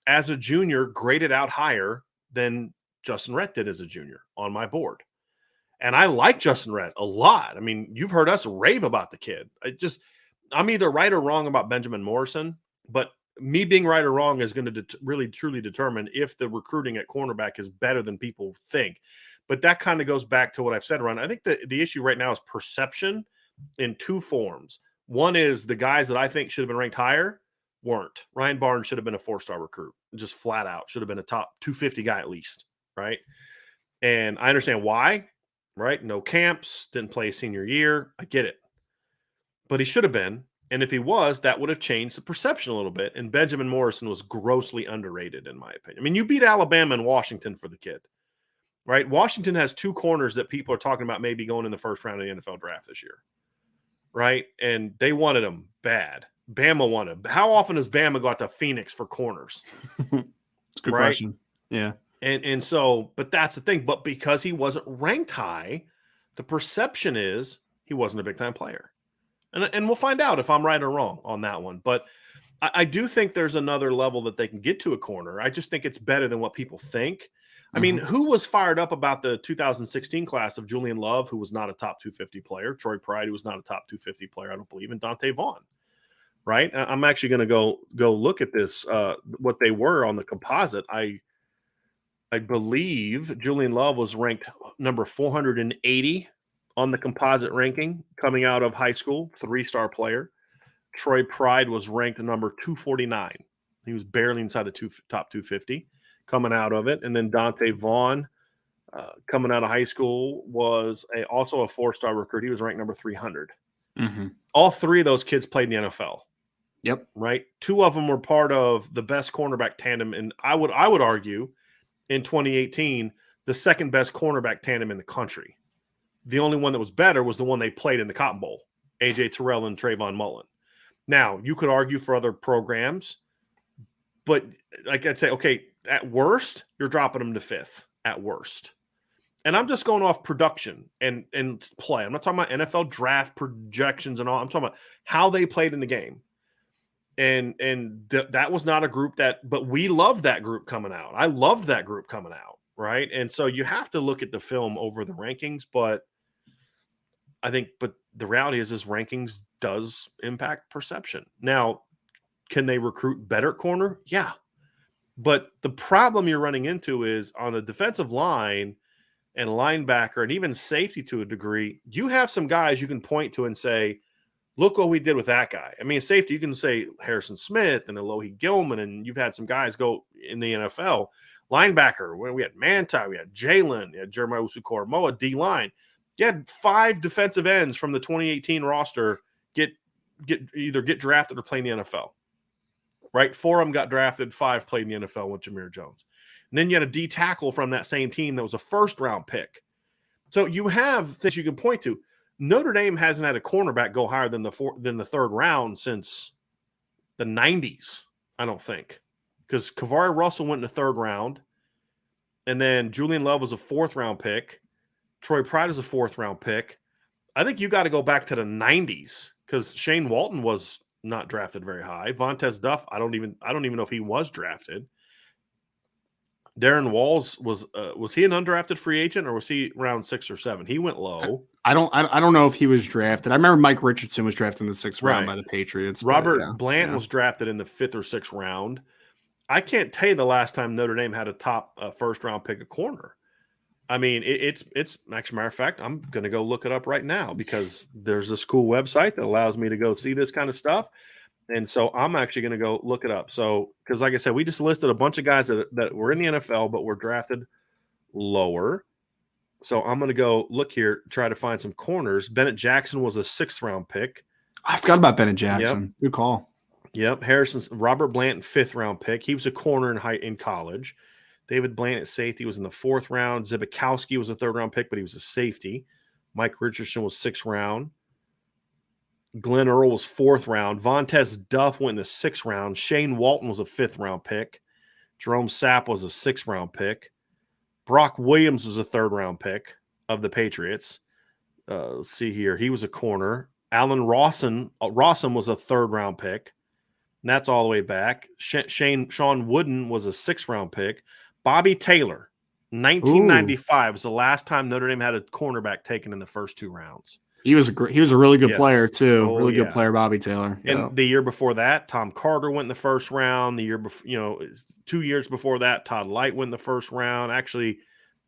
As a junior, graded out higher than Justyn Rhett did as a junior on my board. And I like Justyn Rhett a lot. I mean, you've heard us rave about the kid. I'm either right or wrong about Benjamin Morrison, but me being right or wrong is going to really truly determine if the recruiting at cornerback is better than people think. But that kind of goes back to what I've said, Ron. I think the issue right now is perception in two forms. One is the guys that I think should have been ranked higher weren't. Ryan Barnes should have been a 4-star recruit, just flat out. Should have been a top 250 guy at least, right? And I understand why, right? No camps, didn't play senior year. I get it. But he should have been. And if he was, that would have changed the perception a little bit. And Benjamin Morrison was grossly underrated, in my opinion. I mean, you beat Alabama and Washington for the kid, right? Washington has 2 corners that people are talking about maybe going in the first round of the NFL draft this year, right? And they wanted him bad. Bama wanted. How often has Bama got to Phoenix for corners?
It's a good question. Yeah.
And so, but that's the thing. But because he wasn't ranked high, the perception is he wasn't a big-time player. And we'll find out if I'm right or wrong on that one. But I do think there's another level that they can get to a corner. I just think it's better than what people think. I mean, who was fired up about the 2016 class of Julian Love, who was not a top 250 player, Troy Pride, who was not a top 250 player, I don't believe, and Dante Vaughn, right? I'm actually going to go look at this, what they were on the composite. I believe Julian Love was ranked number 480 on the composite ranking coming out of high school, 3-star player. Troy Pride was ranked number 249. He was barely inside the top 250 coming out of it. And then Dante Vaughn, coming out of high school, was also a 4-star recruit. He was ranked number 300. All 3 of those kids played in the NFL.
Yep.
Right. 2 of them were part of the best cornerback tandem. And I would argue in 2018, the second best cornerback tandem in the country. The only one that was better was the one they played in the Cotton Bowl, A.J. Terrell and Trayvon Mullen. Now, you could argue for other programs, but like I'd say, okay, at worst, you're dropping them to 5th at worst. And I'm just going off production and play. I'm not talking about NFL draft projections and all. I'm talking about how they played in the game. And that was not a group but we loved that group coming out. I loved that group coming out, right? And so you have to look at the film over the rankings, but the reality is rankings does impact perception. Now, can they recruit better at corner? Yeah. But the problem you're running into is on the defensive line and linebacker and even safety to a degree, you have some guys you can point to and say, look what we did with that guy. I mean, safety, you can say Harrison Smith and Alohi Gilman, and you've had some guys go in the NFL. Linebacker, when we had Manti, we had Jalen, we had Jeremiah Usu-Koromoa, D-line. You had 5 defensive ends from the 2018 roster either get drafted or play in the NFL, right? 4 of them got drafted, 5 played in the NFL with Jameer Jones. And then you had a D tackle from that same team that was a first-round pick. So you have things you can point to. Notre Dame hasn't had a cornerback go higher than the 3rd round since the 90s, I don't think. Because Kavari Russell went in the 3rd round, and then Julian Love was a 4th-round pick. Troy Pride is a 4th-round pick. I think you got to go back to the 90s because Shane Walton was not drafted very high. Vontez Duff, I don't even know if he was drafted. Darren Walls was he an undrafted free agent or was he round 6 or 7? He went low.
I don't know if he was drafted. I remember Mike Richardson was drafted in the 6th round by the Patriots.
Robert Blant was drafted in the 5th or 6th round. I can't tell you the last time Notre Dame had a top 1st-round pick a corner. I mean, it's actually, matter of fact, I'm going to go look it up right now because there's a school website that allows me to go see this kind of stuff. And so I'm actually going to go look it up. So, because like I said, we just listed a bunch of guys that were in the NFL but were drafted lower. So I'm going to go look here, try to find some corners. Bennett Jackson was a 6th-round pick.
I forgot about Bennett Jackson. Yep. Good call.
Yep. Robert Blant, 5th-round pick. He was a corner in college. David Bland at safety was in the 4th round. Zibikowski was a 3rd-round pick, but he was a safety. Mike Richardson was 6th round. Glenn Earl was 4th round. Vontez Duff went in the 6th round. Shane Walton was a 5th-round pick. Jerome Sapp was a 6th-round pick. Brock Williams was a 3rd-round pick of the Patriots. Let's see here. He was a corner. Alan Rawson was a 3rd-round pick. And that's all the way back. Sean Wooden was a 6th-round pick. Bobby Taylor,
Ooh,
1995 was the last time Notre Dame had a cornerback taken in the first 2 rounds.
he was a really good player
Yes.
too.
Oh,
Really good
yeah.
player, Bobby Taylor. Yeah.
And the year before that, Tom Carter went in the first round. The year before, 2 years before that, Todd Light went in the first round. Actually,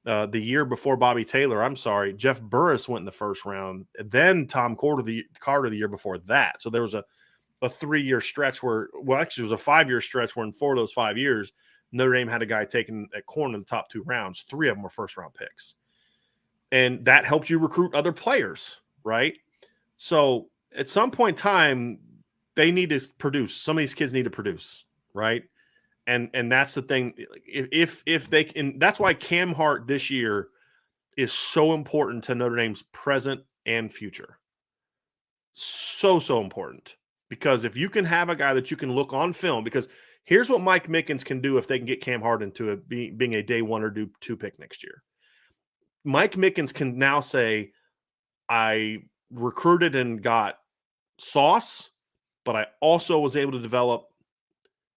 the year before Bobby Taylor, I'm sorry, Jeff Burris went in the first round. Then Tom Carter the year before that. So there was a 3-year stretch where, well, actually, it was a 5-year stretch where in 4 of those 5 years, Notre Dame had a guy taken at corner in the top 2 rounds. 3 of them were first-round picks. And that helped you recruit other players, right? So at some point in time, they need to produce. Some of these kids need to produce, right? And that's the thing. If they can, that's why Cam Hart this year is so important to Notre Dame's present and future. So important. Because if you can have a guy that you can look on film, because here's what Mike Mickens can do if they can get Cam Hart into being a day 1 or 2 pick next year. Mike Mickens can now say, I recruited and got Sauce, but I also was able to develop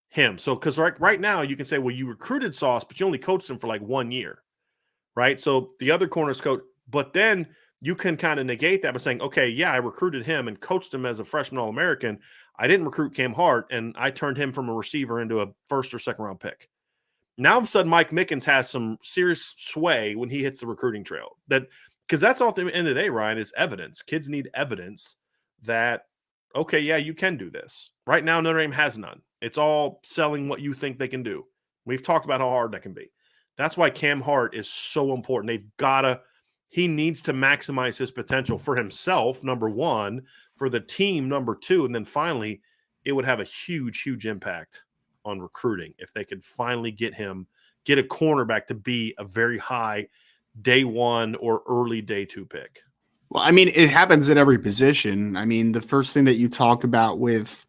him. So, because right now you can say, well, you recruited Sauce, but you only coached him for like 1 year, right? So the other corners coach, but then you can kind of negate that by saying, okay, yeah, I recruited him and coached him as a freshman All-American. I didn't recruit Cam Hart, and I turned him from a receiver into a first or second round pick. Now, all of a sudden, Mike Mickens has some serious sway when he hits the recruiting trail. Because that's all at the end of the day, Ryan, is evidence. Kids need evidence that, okay, yeah, you can do this. Right now, Notre Dame has none. It's all selling what you think they can do. We've talked about how hard that can be. That's why Cam Hart is so important. He needs to maximize his potential for himself, number 1, for the team, number 2, and then finally, it would have a huge impact on recruiting if they could finally get a cornerback to be a very high day 1 or early day 2 pick.
Well, I mean, it happens at every position. I mean, the first thing that you talk about with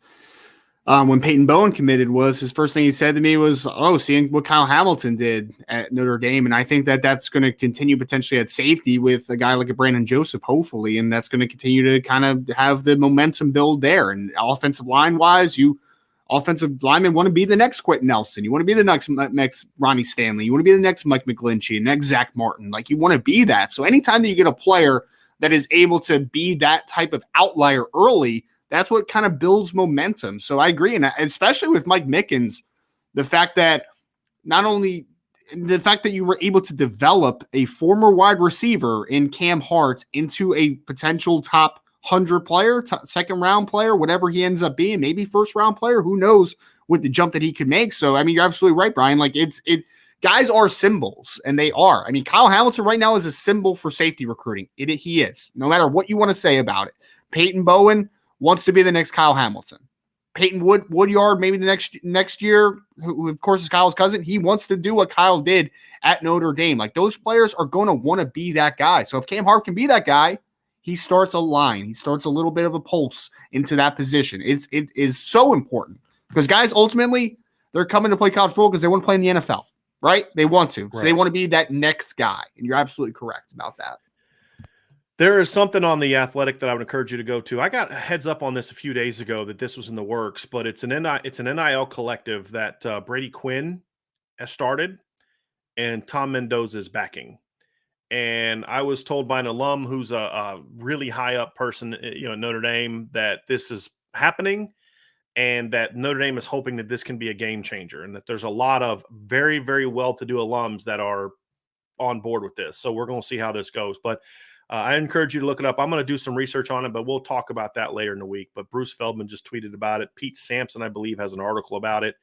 when Peyton Bowen committed was his first thing he said to me was, "Oh, seeing what Kyle Hamilton did at Notre Dame," and I think that that's going to continue potentially at safety with a guy like a Brandon Joseph, hopefully, and that's going to continue to kind of have the momentum build there. And offensive line wise, offensive linemen want to be the next Quentin Nelson. You want to be the next Ronnie Stanley. You want to be the next Mike McGlinchey, next Zach Martin. Like, you want to be that. So anytime that you get a player that is able to be that type of outlier early, that's what kind of builds momentum. So I agree. And especially with Mike Mickens, the fact that you were able to develop a former wide receiver in Cam Hart into a potential top 100 player, second round player, whatever he ends up being, maybe first round player, who knows with the jump that he could make. So, I mean, you're absolutely right, Brian. Like, guys are symbols, and they are. I mean, Kyle Hamilton right now is a symbol for safety recruiting. He is, no matter what you want to say about it. Peyton Bowen wants to be the next Kyle Hamilton. Peyton Woodyard, maybe the next year, who of course is Kyle's cousin, he wants to do what Kyle did at Notre Dame. Like, those players are going to want to be that guy. So if Cam Hart can be that guy, he starts a line. He starts a little bit of a pulse into that position. It is so important because guys, ultimately, they're coming to play college football because they want to play in the NFL, right? They want to. So They want to be that next guy. And you're absolutely correct about that.
There is something on The Athletic that I would encourage you to go to. I got a heads up on this a few days ago that this was in the works, but it's an NIL collective that Brady Quinn has started and Tom Mendoza is backing. And I was told by an alum who's a really high up person, at Notre Dame, that this is happening and that Notre Dame is hoping that this can be a game changer and that there's a lot of very, very well-to-do alums that are on board with this. So we're going to see how this goes. But I encourage you to look it up. I'm going to do some research on it, but we'll talk about that later in the week. But Bruce Feldman just tweeted about it. Pete Sampson, I believe, has an article about it.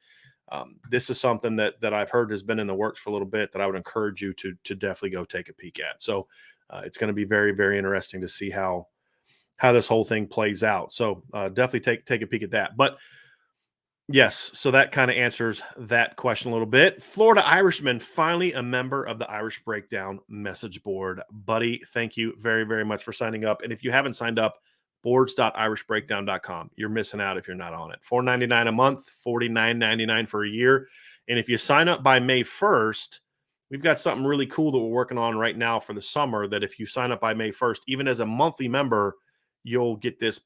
This is something that I've heard has been in the works for a little bit that I would encourage you to definitely go take a peek at. So it's going to be very, very interesting to see how this whole thing plays out. So definitely take a peek at that. But yes, so that kind of answers that question a little bit. Florida Irishman, finally a member of the Irish Breakdown message board. Buddy, thank you very, very much for signing up. And if you haven't signed up, boards.irishbreakdown.com. You're missing out if you're not on it. $4.99 a month, $49.99 for a year. And if you sign up by May 1st, we've got something really cool that we're working on right now for the summer that if you sign up by May 1st, even as a monthly member, you'll get this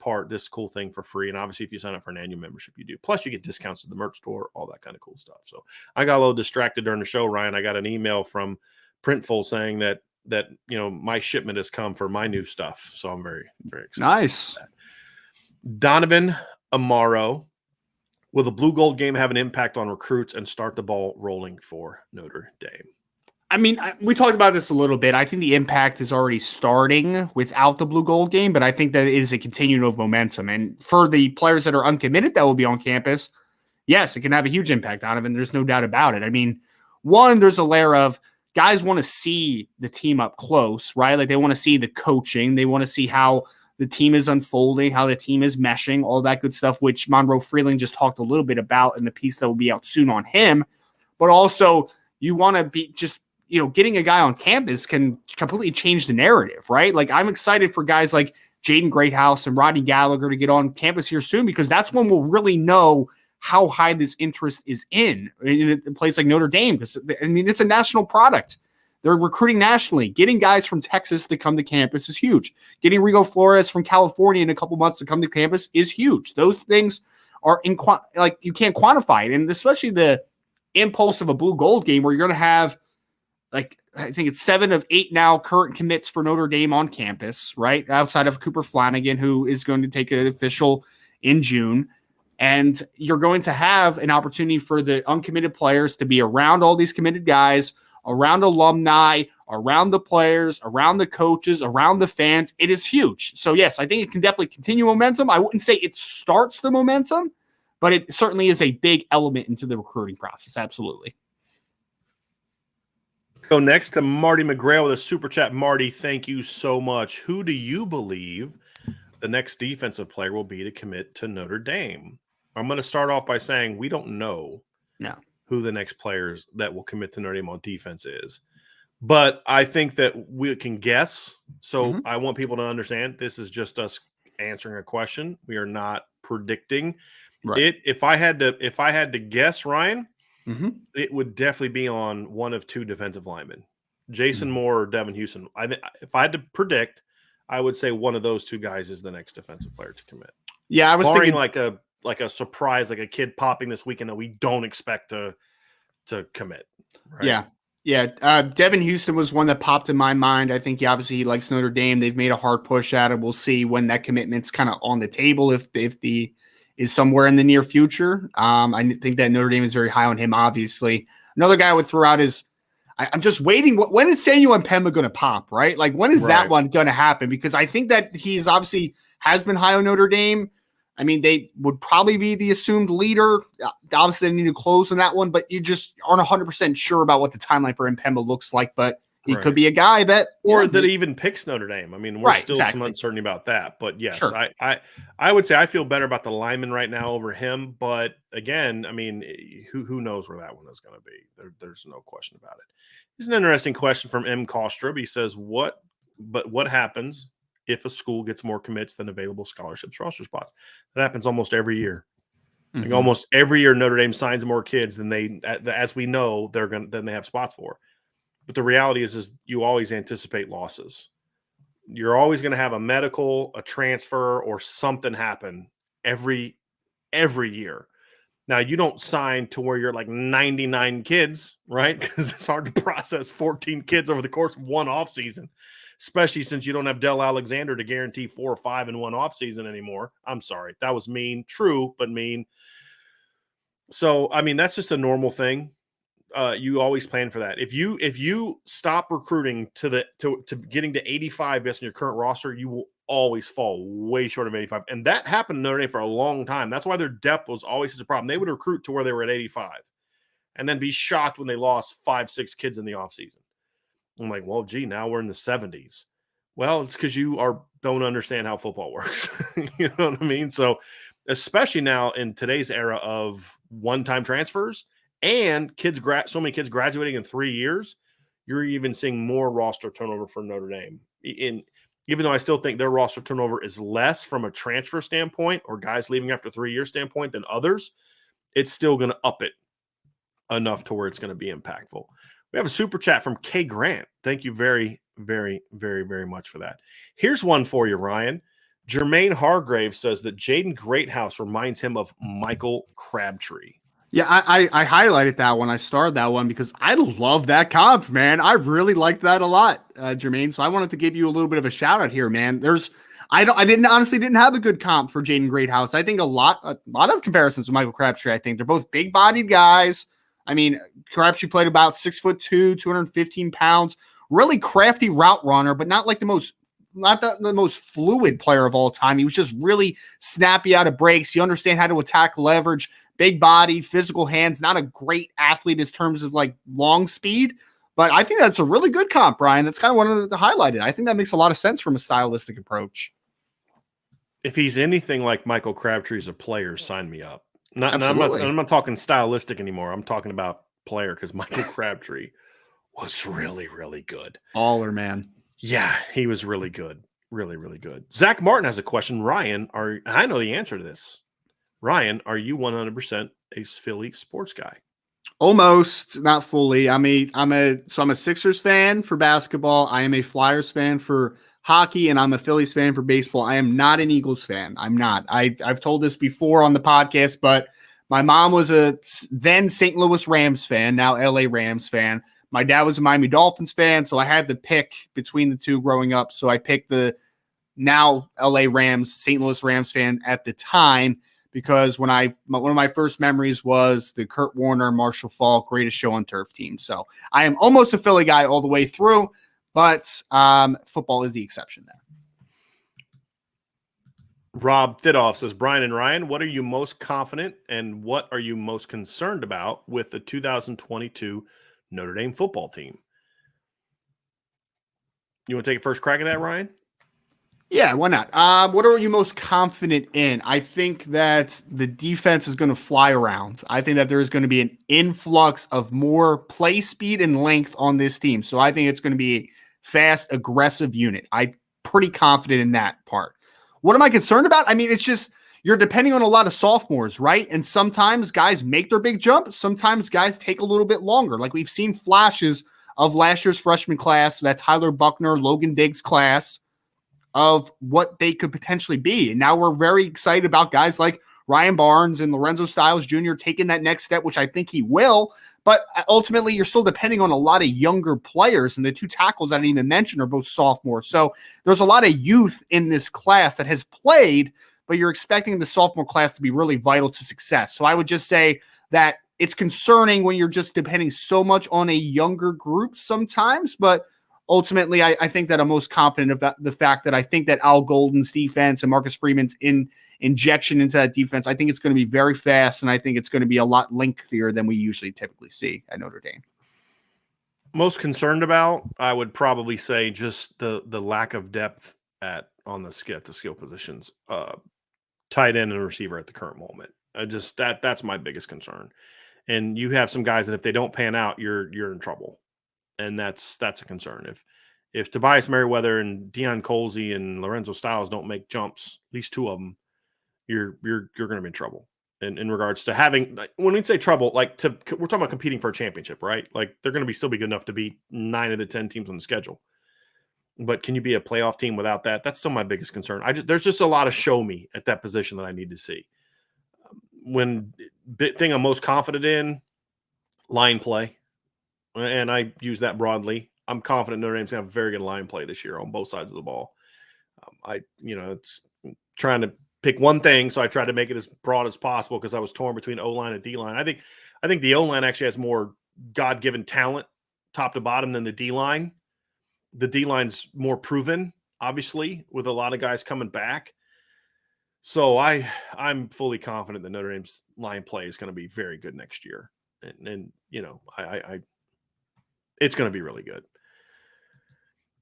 cool thing for free. And obviously, if you sign up for an annual membership, you do. Plus, you get discounts at the merch store, all that kind of cool stuff. So I got a little distracted during the show, Ryan. I got an email from Printful saying that my shipment has come for my new stuff. So I'm very, very excited.
Nice.
Donovan Amaro. Will the blue gold game have an impact on recruits and start the ball rolling for Notre Dame?
I mean, we talked about this a little bit. I think the impact is already starting without the blue gold game, but I think that it is a continuum of momentum. And for the players that are uncommitted that will be on campus, yes, it can have a huge impact on them, and there's no doubt about it. I mean, one, there's a layer of guys want to see the team up close, right? Like they want to see the coaching. They want to see how the team is unfolding, how the team is meshing, all that good stuff, which Monroe Freeling just talked a little bit about in the piece that will be out soon on him. But also you want to be just, getting a guy on campus can completely change the narrative, right? Like I'm excited for guys like Jaden Greathouse and Rodney Gallagher to get on campus here soon, because that's when we'll really know how high this interest is in a place like Notre Dame. Because I mean, it's a national product. They're recruiting nationally. Getting guys from Texas to come to campus is huge. Getting Rigo Flores from California in a couple months to come to campus is huge. Those things are you can't quantify it. And especially the impulse of a blue gold game where you're going to have, I think it's 7 of 8 now current commits for Notre Dame on campus, right? Outside of Cooper Flanagan, who is going to take an official in June. And you're going to have an opportunity for the uncommitted players to be around all these committed guys, around alumni, around the players, around the coaches, around the fans. It is huge. So, yes, I think it can definitely continue momentum. I wouldn't say it starts the momentum, but it certainly is a big element into the recruiting process. Absolutely.
Go next to Marty McGrail with a super chat. Marty, thank you so much. Who do you believe the next defensive player will be to commit to Notre Dame? I'm going to start off by saying we don't know who the next players that will commit to Notre Dame on defense is. But I think that we can guess. So I want people to understand this is just us answering a question. We are not predicting it. If I had to guess, Ryan, it would definitely be on one of 2 defensive linemen, Jason Moore or Devin Houston. If I had to predict, I would say one of those 2 guys is the next defensive player to commit.
Yeah, I was
thinking
thinking
like a surprise, like a kid popping this weekend that we don't expect to commit. Right?
Yeah. Devin Houston was one that popped in my mind. I think he likes Notre Dame. They've made a hard push at it. We'll see when that commitment's kind of on the table if the is somewhere in the near future. I think that Notre Dame is very high on him, obviously. Another guy I would throw out is I'm just waiting. When is Samuel Mpemba going to pop, right? Like, when is that one going to happen? Because I think that he's obviously has been high on Notre Dame. I mean, they would probably be the assumed leader. Obviously, they need to close on that one, but you just aren't 100% sure about what the timeline for Mpemba looks like. But he could be a guy that
that even picks Notre Dame. I mean, we're still some uncertainty about that. But yes, sure. I would say I feel better about the lineman right now over him. But again, I mean, who knows where that one is going to be? There's no question about it. It's an interesting question from M. Kostrup. He says, what happens if a school gets more commits than available scholarships roster spots? That happens almost every year. Like almost every year, Notre Dame signs more kids than as we know, than they have spots for. But the reality is you always anticipate losses. You're always going to have a medical, a transfer, or something happen every year. Now, you don't sign to where you're like 99 kids, right? Because it's hard to process 14 kids over the course of one offseason, especially since you don't have Del Alexander to guarantee 4 or 5 in one offseason anymore. I'm sorry. That was mean. True, but mean. So, I mean, that's just a normal thing. You always plan for that. If you stop recruiting to getting to 85 based on your current roster, you will always fall way short of 85. And that happened in Notre Dame for a long time. That's why their depth was always such a problem. They would recruit to where they were at 85 and then be shocked when they lost 5-6 kids in the offseason. I'm like, well, gee, now we're in the 70s. Well, it's because you don't understand how football works. You know what I mean? So especially now in today's era of one-time transfers, and so many kids graduating in 3 years, you're even seeing more roster turnover for Notre Dame. Even though I still think their roster turnover is less from a transfer standpoint or guys leaving after 3 years standpoint than others, it's still going to up it enough to where it's going to be impactful. We have a super chat from K. Grant. Thank you very, very, very, very much for that. Here's one for you, Ryan. Jermaine Hargrave says that Jaden Greathouse reminds him of Michael Crabtree.
Yeah, I highlighted that one. I starred that one because I love that comp, man. I really liked that a lot, Jermaine. So I wanted to give you a little bit of a shout out here, man. I didn't honestly didn't have a good comp for Jaden Greathouse. I think a lot of comparisons with Michael Crabtree. I think they're both big bodied guys. I mean, Crabtree played about 6'2", 215 pounds, really crafty route runner, but not like not the most fluid player of all time. He was just really snappy out of breaks. You understand how to attack leverage. Big body, physical hands, not a great athlete in terms of like long speed, but I think that's a really good comp, Brian. That's kind of wanted to highlight it. I think that makes a lot of sense from a stylistic approach.
If he's anything like Michael Crabtree as a player, sign me up.
Absolutely.
I'm not talking stylistic anymore. I'm talking about player because Michael Crabtree was really, really good.
Baller, man.
Yeah, he was really good. Really, really good. Zach Martin has a question. Ryan, I know the answer to this. Ryan, are you 100% a Philly sports guy?
Almost, not fully. I'm a Sixers fan for basketball. I am a Flyers fan for hockey, and I'm a Phillies fan for baseball. I am not an Eagles fan. I'm not. I've told this before on the podcast, but my mom was a then St. Louis Rams fan, now LA Rams fan. My dad was a Miami Dolphins fan, so I had to pick between the two growing up. So I picked the now LA Rams, St. Louis Rams fan at the time, because one of my first memories was the Kurt Warner, Marshall Faulk Greatest Show on Turf team. So I am almost a Philly guy all the way through, but football is the exception there.
Rob Thidoff says, Brian and Ryan, what are you most confident and what are you most concerned about with the 2022 Notre Dame football team? You want to take a first crack at that, Ryan?
Yeah, why not? What are you most confident in? I think that the defense is going to fly around. I think that there is going to be an influx of more play speed and length on this team. So I think it's going to be a fast, aggressive unit. I'm pretty confident in that part. What am I concerned about? I mean, it's just you're depending on a lot of sophomores, right? And sometimes guys make their big jump. Sometimes guys take a little bit longer. Like we've seen flashes of last year's freshman class, that Tyler Buckner, Logan Diggs class, of what they could potentially be. And now we're very excited about guys like Ryan Barnes and Lorenzo Styles Jr. taking that next step, which I think he will. But ultimately, you're still depending on a lot of younger players. And the two tackles I didn't even mention are both sophomores. So there's a lot of youth in this class that has played, but you're expecting the sophomore class to be really vital to success. So I would just say that it's concerning when you're just depending so much on a younger group sometimes, but ultimately, I think that I'm most confident of the fact that I think that Al Golden's defense and Marcus Freeman's injection into that defense, I think it's going to be very fast, and I think it's going to be a lot lengthier than we usually typically see at Notre Dame.
Most concerned about, I would probably say just the lack of depth at the skill positions, tight end and receiver at the current moment. That's my biggest concern. And you have some guys that if they don't pan out, you're in trouble. And that's a concern. If Tobias Merriweather and Deion Colsey and Lorenzo Styles don't make jumps, at least two of them, you're going to be in trouble. In regards to having, like, when we say trouble, we're talking about competing for a championship, right? Like they're going to still be good enough to beat 9 of the 10 teams on the schedule. But can you be a playoff team without that? That's still my biggest concern. There's just a lot of show me at that position that I need to see. Thing I'm most confident in, line play. And I use that broadly. I'm confident Notre Dame's going to have very good line play this year on both sides of the ball. It's trying to pick one thing, so I tried to make it as broad as possible because I was torn between O-line and D-line. I think the O-line actually has more God-given talent top to bottom than the D-line. The D-line's more proven, obviously, with a lot of guys coming back. So I'm fully confident that Notre Dame's line play is going to be very good next year. And it's going to be really good.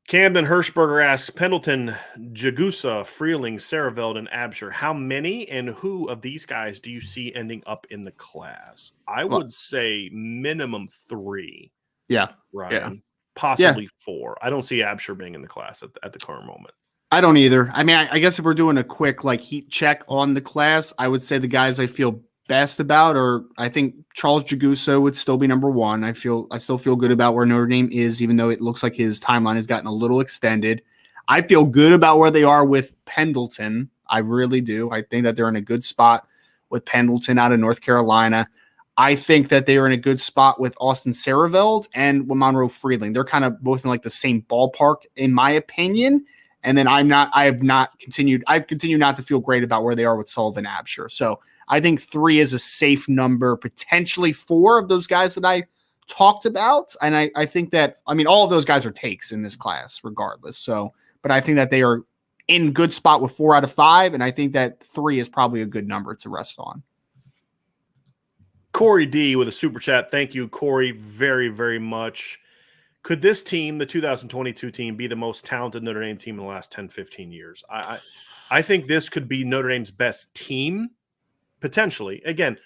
Camden Hirschberger asks, Pendleton, Jagusa, Freeling, Saraveld, and Absher, how many and who of these guys do you see ending up in the class? I would say minimum 3.
Yeah.
Ryan.
Yeah.
Possibly 4. I don't see Absher being in the class at the current moment.
I don't either. I mean, I guess if we're doing a quick heat check on the class, I would say the guys I feel best about, or I think Charles Jagusa would still be number 1. I still feel good about where Notre Dame is, even though it looks like his timeline has gotten a little extended. I feel good about where they are with Pendleton. I really do. I think that they're in a good spot with Pendleton out of North Carolina. I think that they are in a good spot with Austin Sareveld and with Monroe Freeling. They're kind of both in like the same ballpark, in my opinion. And then I've continued not to feel great about where they are with Sullivan Absher. So I think 3 is a safe number, potentially 4 of those guys that I talked about. And I think that, I mean, all of those guys are takes in this class regardless. So, but I think that they are in good spot with 4 out of 5. And I think that 3 is probably a good number to rest on.
Corey D with a super chat. Thank you, Corey, very, very much. Could this team, the 2022 team, be the most talented Notre Dame team in the last 10, 15 years? I think this could be Notre Dame's best team, potentially. Again,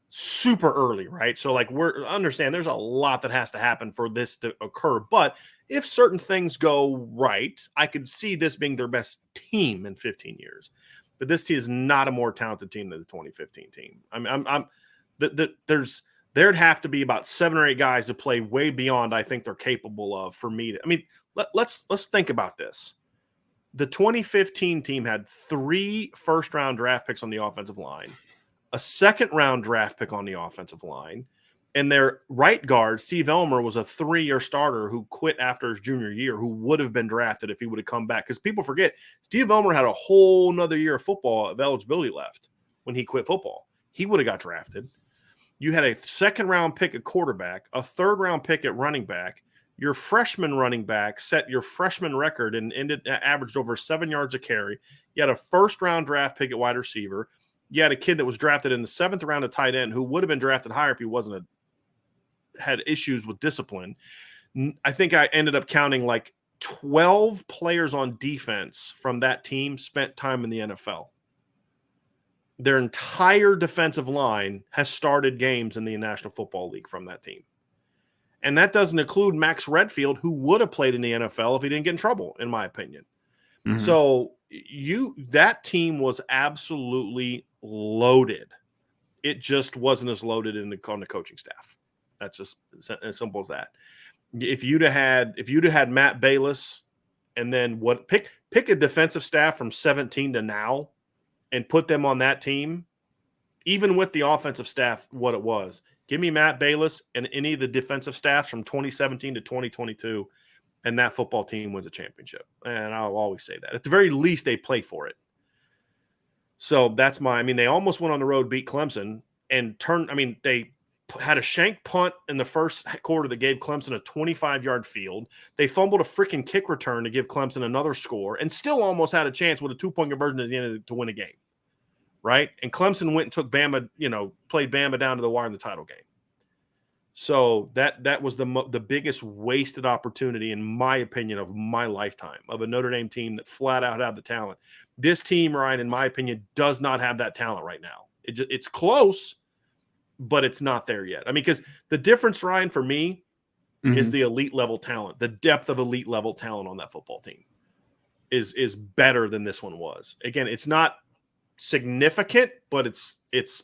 super early, right? So, like, understand there's a lot that has to happen for this to occur. But if certain things go right, I could see this being their best team in 15 years. But this team is not a more talented team than the 2015 team. There'd have to be about 7 or 8 guys to play way beyond I think they're capable of for me. Let's think about this. The 2015 team had 3 first-round draft picks on the offensive line, a second-round draft pick on the offensive line, and their right guard, Steve Elmer, was a 3-year starter who quit after his junior year, who would have been drafted if he would have come back. Because people forget, Steve Elmer had a whole nother year of football of eligibility left when he quit football. He would have got drafted. You had a second-round pick at quarterback, a third-round pick at running back. Your freshman running back set your freshman record and averaged over 7 yards a carry. You had a first-round draft pick at wide receiver. You had a kid that was drafted in the 7th round of tight end who would have been drafted higher if he had issues with discipline. I think I ended up counting like 12 players on defense from that team spent time in the NFL. Their entire defensive line has started games in the National Football League from that team. And that doesn't include Max Redfield, who would have played in the NFL if he didn't get in trouble, in my opinion. Mm-hmm. So that team was absolutely loaded. It just wasn't as loaded on the coaching staff. That's just as simple as that. If you'd have had Matt Bayless and then pick a defensive staff from 17 to now, and put them on that team, even with the offensive staff, what it was. Give me Matt Bayless and any of the defensive staffs from 2017 to 2022, and that football team wins a championship. And I'll always say that. At the very least, they play for it. So that's they almost went on the road, beat Clemson, and they had a shank punt in the first quarter that gave Clemson a 25-yard field. They fumbled a freaking kick return to give Clemson another score and still almost had a chance with a 2-point conversion at the end to win a game. Right? And Clemson went and took Bama, played Bama down to the wire in the title game. So that was the biggest wasted opportunity, in my opinion, of my lifetime, of a Notre Dame team that flat out had the talent. This team, Ryan, in my opinion, does not have that talent right now. It's close, but it's not there yet. Because the difference, Ryan, for me, is the elite level talent. The depth of elite level talent on that football team is better than this one was. Again, it's not significant, but it's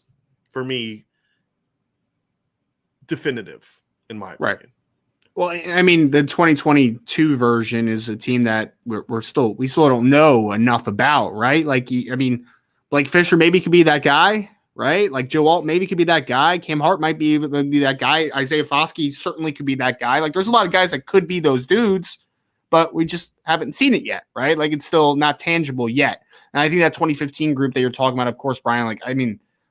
for me definitive in my opinion. Right.
Well, the 2022 version is a team that we still don't know enough about, right? Blake Fisher maybe could be that guy, right? Like Joe Alt maybe could be that guy. Cam Hart might be that guy. Isaiah Foskey certainly could be that guy. Like there's a lot of guys that could be those dudes, but we just haven't seen it yet, right? Like it's still not tangible yet. And I think that 2015 group that you're talking about, of course, Brian,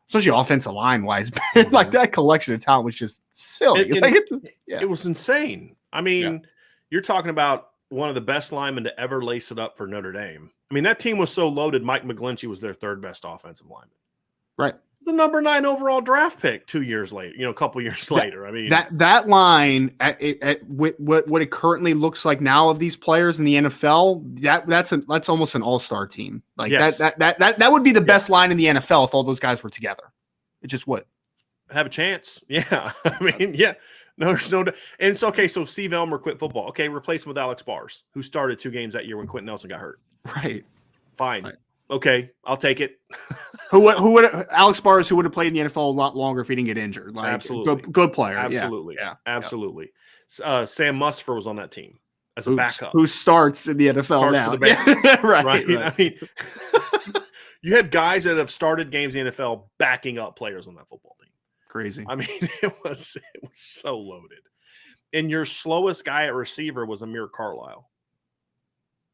especially offensive line wise, like that collection of talent was just silly.
It was insane. You're talking about one of the best linemen to ever lace it up for Notre Dame. That team was so loaded. Mike McGlinchey was their 3rd best offensive lineman.
Right.
The number 9 overall draft pick 2 years later, a couple years later.
That line with what it currently looks like now of these players in the NFL, that's almost an all-star team. Like yes. that would be the best line in the NFL if all those guys were together. It just would
have a chance. Yeah. Yeah. No, there's no. And it's okay. So Steve Elmer quit football. Okay. Replace him with Alex Bars, who started 2 games that year when Quentin Nelson got hurt.
Right.
Fine. Right. Okay, I'll take it.
who would Alex Bars, who would have played in the NFL a lot longer if he didn't get injured? Like,
absolutely,
good player.
Absolutely, yeah. Absolutely. Yeah. Sam Musfer was on that team as a backup.
Who starts in the NFL now?
For the right. You had guys that have started games in the NFL backing up players on that football team.
Crazy.
I mean, it was so loaded. And your slowest guy at receiver was Amir Carlisle.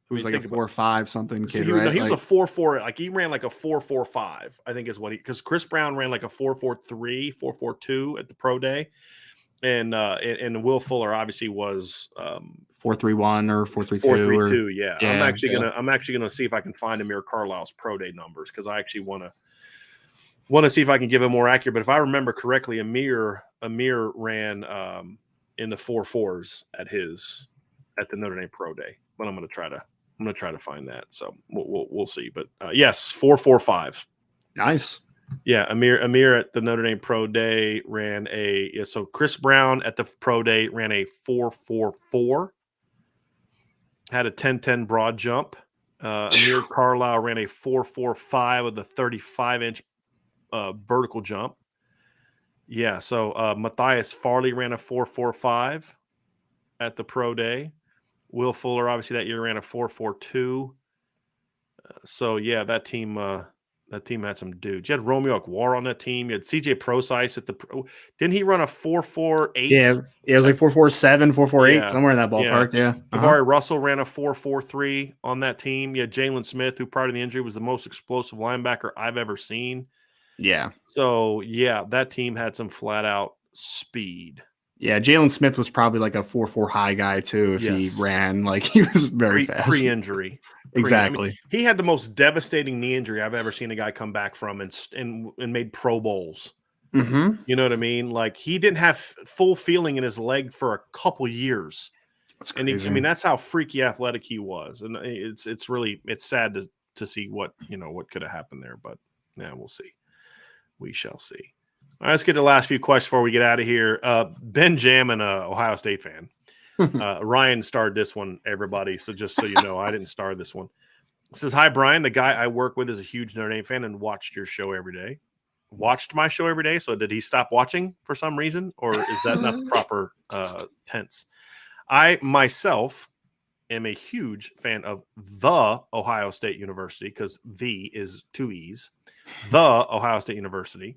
Who was like a 4.5 something kid,
he
right?
was a 4.4. Like he ran like a 4.45, I think is what because Chris Brown ran like a 4.43, 4.42 at the pro day. And Will Fuller obviously was
4.31 or 4.32.
4.32, yeah.
Yeah.
I'm actually gonna see if I can find Amir Carlisle's pro day numbers because I actually want to see if I can give him more accurate. But if I remember correctly, Amir ran in the 4.4s at the Notre Dame pro day. But I'm gonna try to find that. So we'll see. But yes, 4.45.
Nice.
Yeah, Amir at the Notre Dame pro day ran so Chris Brown at the pro day ran a 4.44, had a 10.10 broad jump. Amir Carlisle ran a 4.45 with a 35-inch vertical jump. Yeah, so Matthias Farley ran a 4.45 at the pro day. Will Fuller obviously that year ran a 4.42. So yeah, that team had some dudes. You had Romeo Aguar on that team. You had CJ Prosise at the didn't he run a 4.48?
Yeah, it was like 4.47, 4.48, somewhere in that ballpark. Yeah.
Davari Russell ran a 4.43 on that team. You had Jalen Smith, who prior to the injury was the most explosive linebacker I've ever seen.
Yeah.
So yeah, that team had some flat out speed.
Yeah, Jalen Smith was probably like a 4.4 high guy too. If he ran, like he was very fast.
Pre-injury.
Exactly.
I mean, he had the most devastating knee injury I've ever seen a guy come back from and made Pro Bowls.
Mm-hmm.
You know what I mean? Like he didn't have full feeling in his leg for a couple years.
That's crazy.
And that's how freaky athletic he was. And it's sad to see what could have happened there. But yeah, we'll see. We shall see. All right, let's get to the last few questions before we get out of here. Ben Jamin, Ohio State fan. Ryan starred this one, everybody. So just so you know, I didn't star this one. It says, "Hi, Brian. The guy I work with is a huge Notre Dame fan and watched your show every day. Watched my show every day. So did he stop watching for some reason, or is that not the proper tense? I myself am a huge fan of the Ohio State University because the is two E's. The Ohio State University.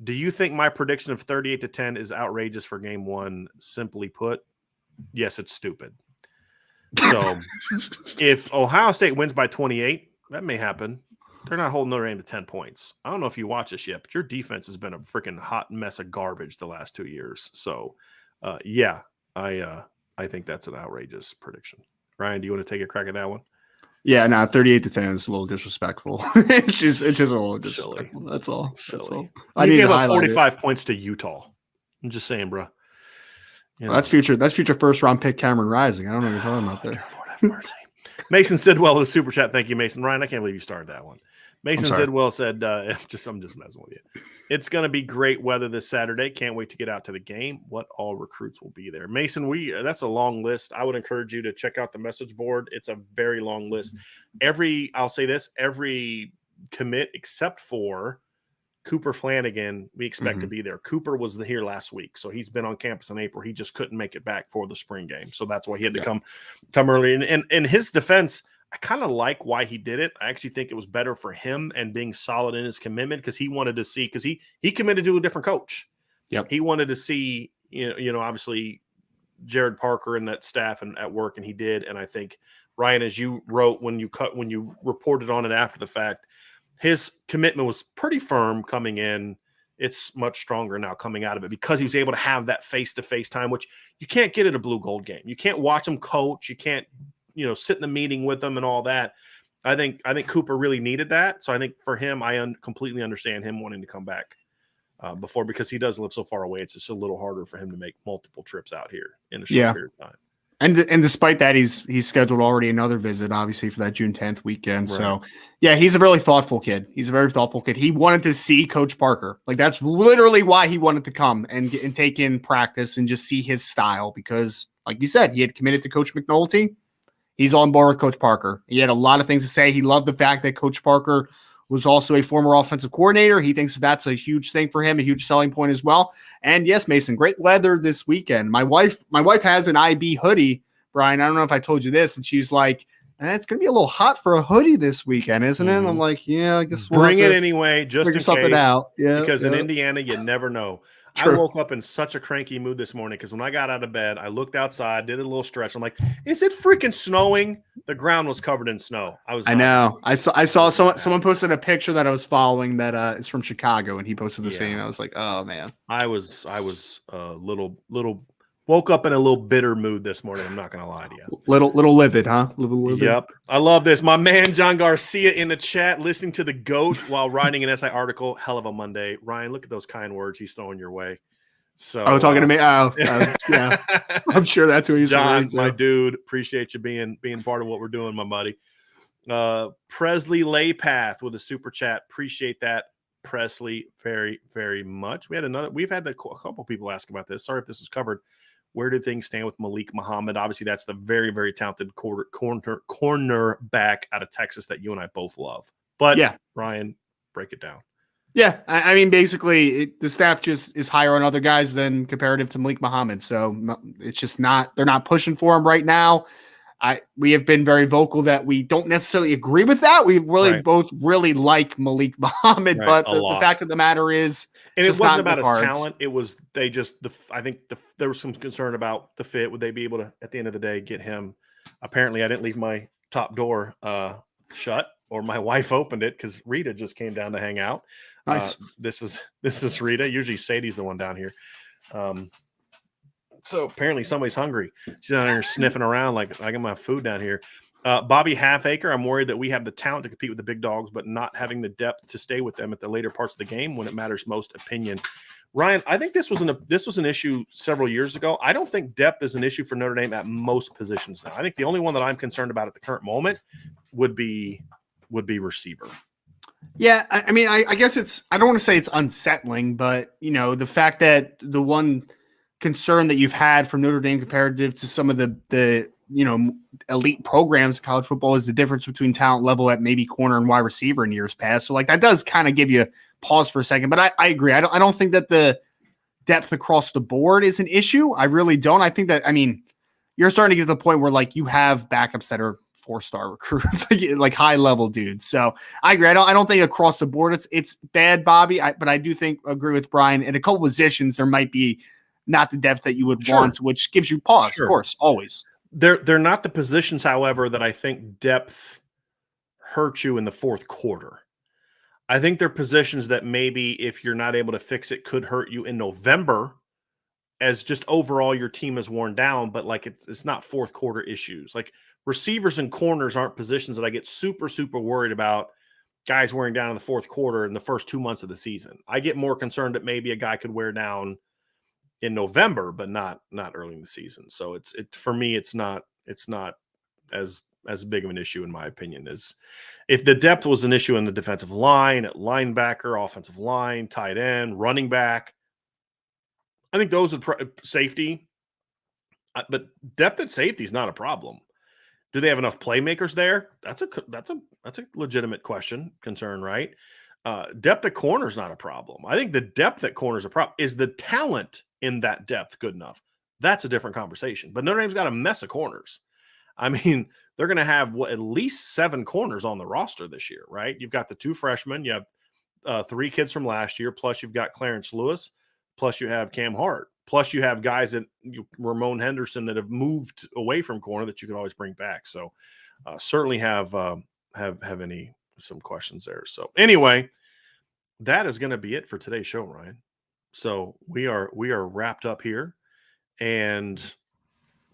Do you think my prediction of 38-10 is outrageous for game one? Simply put, yes, it's stupid. So if Ohio State wins by 28, that may happen. They're not holding Notre Dame to 10 points. I don't know if you watch this yet, but your defense has been a freaking hot mess of garbage the last 2 years. So, yeah, I think that's an outrageous prediction. Ryan, do you want to take a crack at that one?
Yeah, no, 38-10 is a little disrespectful. it's just a little disrespectul.
Silly.
That's all.
Silly.
That's all.
I gave up 45 points to Utah. I'm just saying, bro.
Well, that's future first round pick Cameron Rising. I don't know what you're talking about there.
Mason Sidwell is super chat. Thank you, Mason. Ryan, I can't believe you started that one. Mason Sidwell said, I'm just messing with you. It's going to be great weather this Saturday. Can't wait to get out to the game. What all recruits will be there? Mason, that's a long list. I would encourage you to check out the message board. It's a very long list. I'll say this, every commit except for Cooper Flanagan, we expect to be there. Cooper was here last week, so he's been on campus in April. He just couldn't make it back for the spring game, so that's why he had to come early. And in his defense, I kind of like why he did it. I actually think it was better for him and being solid in his commitment because he wanted to see because he committed to a different coach.
Yep.
He wanted to see obviously Jared Parker and that staff and at work, and he did. And I think Ryan, as you wrote when you reported on it after the fact, his commitment was pretty firm coming in. It's much stronger now coming out of it because he was able to have that face-to-face time, which you can't get at a blue gold game. You can't watch him coach. You can't, sit in the meeting with them and all that. I think Cooper really needed that. So I think for him, I completely understand him wanting to come back before because he does live so far away. It's just a little harder for him to make multiple trips out here in a short period of time.
And despite that, he's scheduled already another visit, obviously, for that June 10th weekend. Right. So, yeah, he's a really thoughtful kid. He's a very thoughtful kid. He wanted to see Coach Parker. Like, that's literally why he wanted to come and take in practice and just see his style because, like you said, he had committed to Coach McNulty. He's on board with Coach Parker. He had a lot of things to say. He loved the fact that Coach Parker was also a former offensive coordinator. He thinks that's a huge thing for him, a huge selling point as well. And yes, Mason, great weather this weekend. My wife has an IB hoodie, Brian. I don't know if I told you this. And she's like, and it's going to be a little hot for a hoodie this weekend, isn't it? And I'm like, yeah, I guess we'll
bring
have
it
to
anyway, just
figure
in
something
case.
out. Yeah,
Because in
yeah.
Indiana, you never know. I
True.
woke up in such a cranky mood this morning because when I got out of bed, I looked outside, did a little stretch. I'm like, is it freaking snowing? The ground was covered in snow.
I know. I saw someone
happy.
posted a picture that I was following that is from Chicago, and he posted the same. I was like, oh man.
I was a little woke up in a little bitter mood this morning. I'm not gonna lie to you.
Little livid, huh? Little livid.
Yep. I love this. My man John Garcia in the chat listening to the GOAT while writing an SI article. Hell of a Monday. Ryan, look at those kind words he's throwing your way. So
talking to me. Yeah. I'm sure that's who he's
John,
to.
my dude. Appreciate you being part of what we're doing, my buddy. Presley Laypath with a super chat. Appreciate that, Presley, very, very much. We've had a couple people ask about this. Sorry if this was covered. Where do things stand with Malik Muhammad? Obviously, that's the very, very talented cornerback out of Texas that you and I both love. But yeah, Ryan, break it down.
Yeah, I mean, basically, the staff just is higher on other guys than comparative to Malik Muhammad. So it's just they're not pushing for him right now. We have been very vocal that we don't necessarily agree with that. We really both really like Malik Muhammad, but the fact of the matter is,
and it wasn't about his talent. It was I think there was some concern about the fit. Would they be able to, at the end of the day, get him? Apparently, I didn't leave my top door shut, or my wife opened it because Rita just came down to hang out.
Nice.
This is Rita. Usually Sadie's the one down here. So apparently somebody's hungry. She's down there sniffing around like I got my food down here. Bobby Halfacre, I'm worried that we have the talent to compete with the big dogs, but not having the depth to stay with them at the later parts of the game when it matters most. Opinion. Ryan, I think this was an issue several years ago. I don't think depth is an issue for Notre Dame at most positions now. I think the only one that I'm concerned about at the current moment would be receiver.
Yeah, I mean, I guess I don't want to say it's unsettling, but the fact that the one concern that you've had from Notre Dame comparative to some of the elite programs in college football is the difference between talent level at maybe corner and wide receiver in years past. So like that does kind of give you pause for a second, but I agree. I don't think that the depth across the board is an issue. I really don't. I think that, you're starting to get to the point where like you have backups that are 4-star recruits, like high level dudes. So I agree. I don't think across the board it's bad, Bobby. But I do agree with Brian. In a couple positions, there might be not the depth that you would want, which gives you pause, of course, always.
They're not the positions, however, that I think depth hurts you in the fourth quarter. I think they're positions that maybe if you're not able to fix it could hurt you in November as just overall your team is worn down, but like it's not fourth quarter issues. Like receivers and corners aren't positions that I get super, super worried about guys wearing down in the fourth quarter in the first 2 months of the season. I get more concerned that maybe a guy could wear down in November, but not early in the season. So for me, it's not as big of an issue in my opinion as if the depth was an issue in the defensive line, at linebacker, offensive line, tight end, running back. I think those are safety, but depth at safety is not a problem. Do they have enough playmakers there? That's a legitimate concern, right? Depth at corner is not a problem. I think the depth at corner is a problem. Is the talent in that depth good enough? That's a different conversation. But Notre Dame's got a mess of corners. I mean, they're going to have at least 7 corners on the roster this year, right? You've got the 2 freshmen, you have 3 kids from last year, plus you've got Clarence Lewis, plus you have Cam Hart, plus you have guys that Ramon Henderson that have moved away from corner that you can always bring back. So certainly have some questions there. So anyway, that is going to be it for today's show, Ryan. So we are wrapped up here, and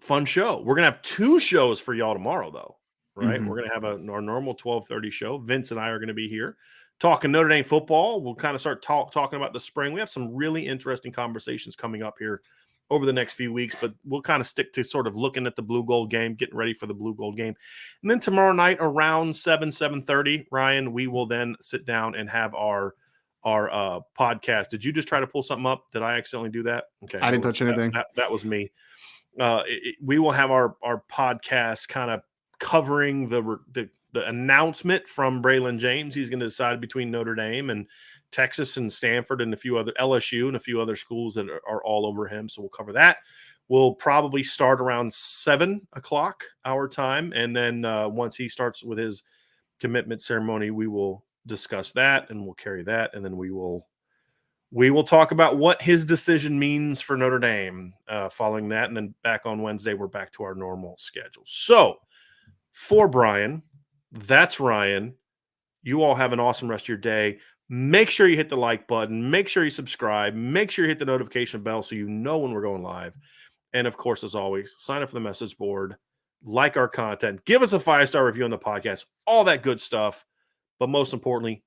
fun show. We're going to have 2 shows for y'all tomorrow, though, right? Mm-hmm. We're going to have our normal 12:30 show. Vince and I are going to be here talking Notre Dame football. We'll kind of start talking about the spring. We have some really interesting conversations coming up here over the next few weeks, but we'll kind of stick to sort of looking at the blue gold game, getting ready for the blue gold game. And then tomorrow night around 7:30, Ryan, we will then sit down and have our podcast. Did you just try to pull something up? Did I accidentally do that? Okay.
I didn't touch anything.
That was me. We will have our podcast kind of covering the announcement from Braylon James. He's going to decide between Notre Dame and Texas and Stanford and a few other LSU and a few other schools that are all over him. So we'll cover that. We'll probably start around 7 o'clock our time. And then once he starts with his commitment ceremony, we will discuss that and we'll carry that. And then we will talk about what his decision means for Notre Dame following that. And then back on Wednesday, we're back to our normal schedule. So for Brian, that's Ryan. You all have an awesome rest of your day. Make sure you hit the like button. Make sure you subscribe. Make sure you hit the notification bell so you know when we're going live. And of course, as always, sign up for the message board, like our content, give us a 5-star review on the podcast, all that good stuff. But most importantly,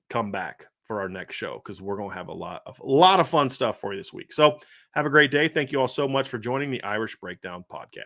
come back for our next show because we're going to have a lot of fun stuff for you this week. So have a great day. Thank you all so much for joining the Irish Breakdown podcast.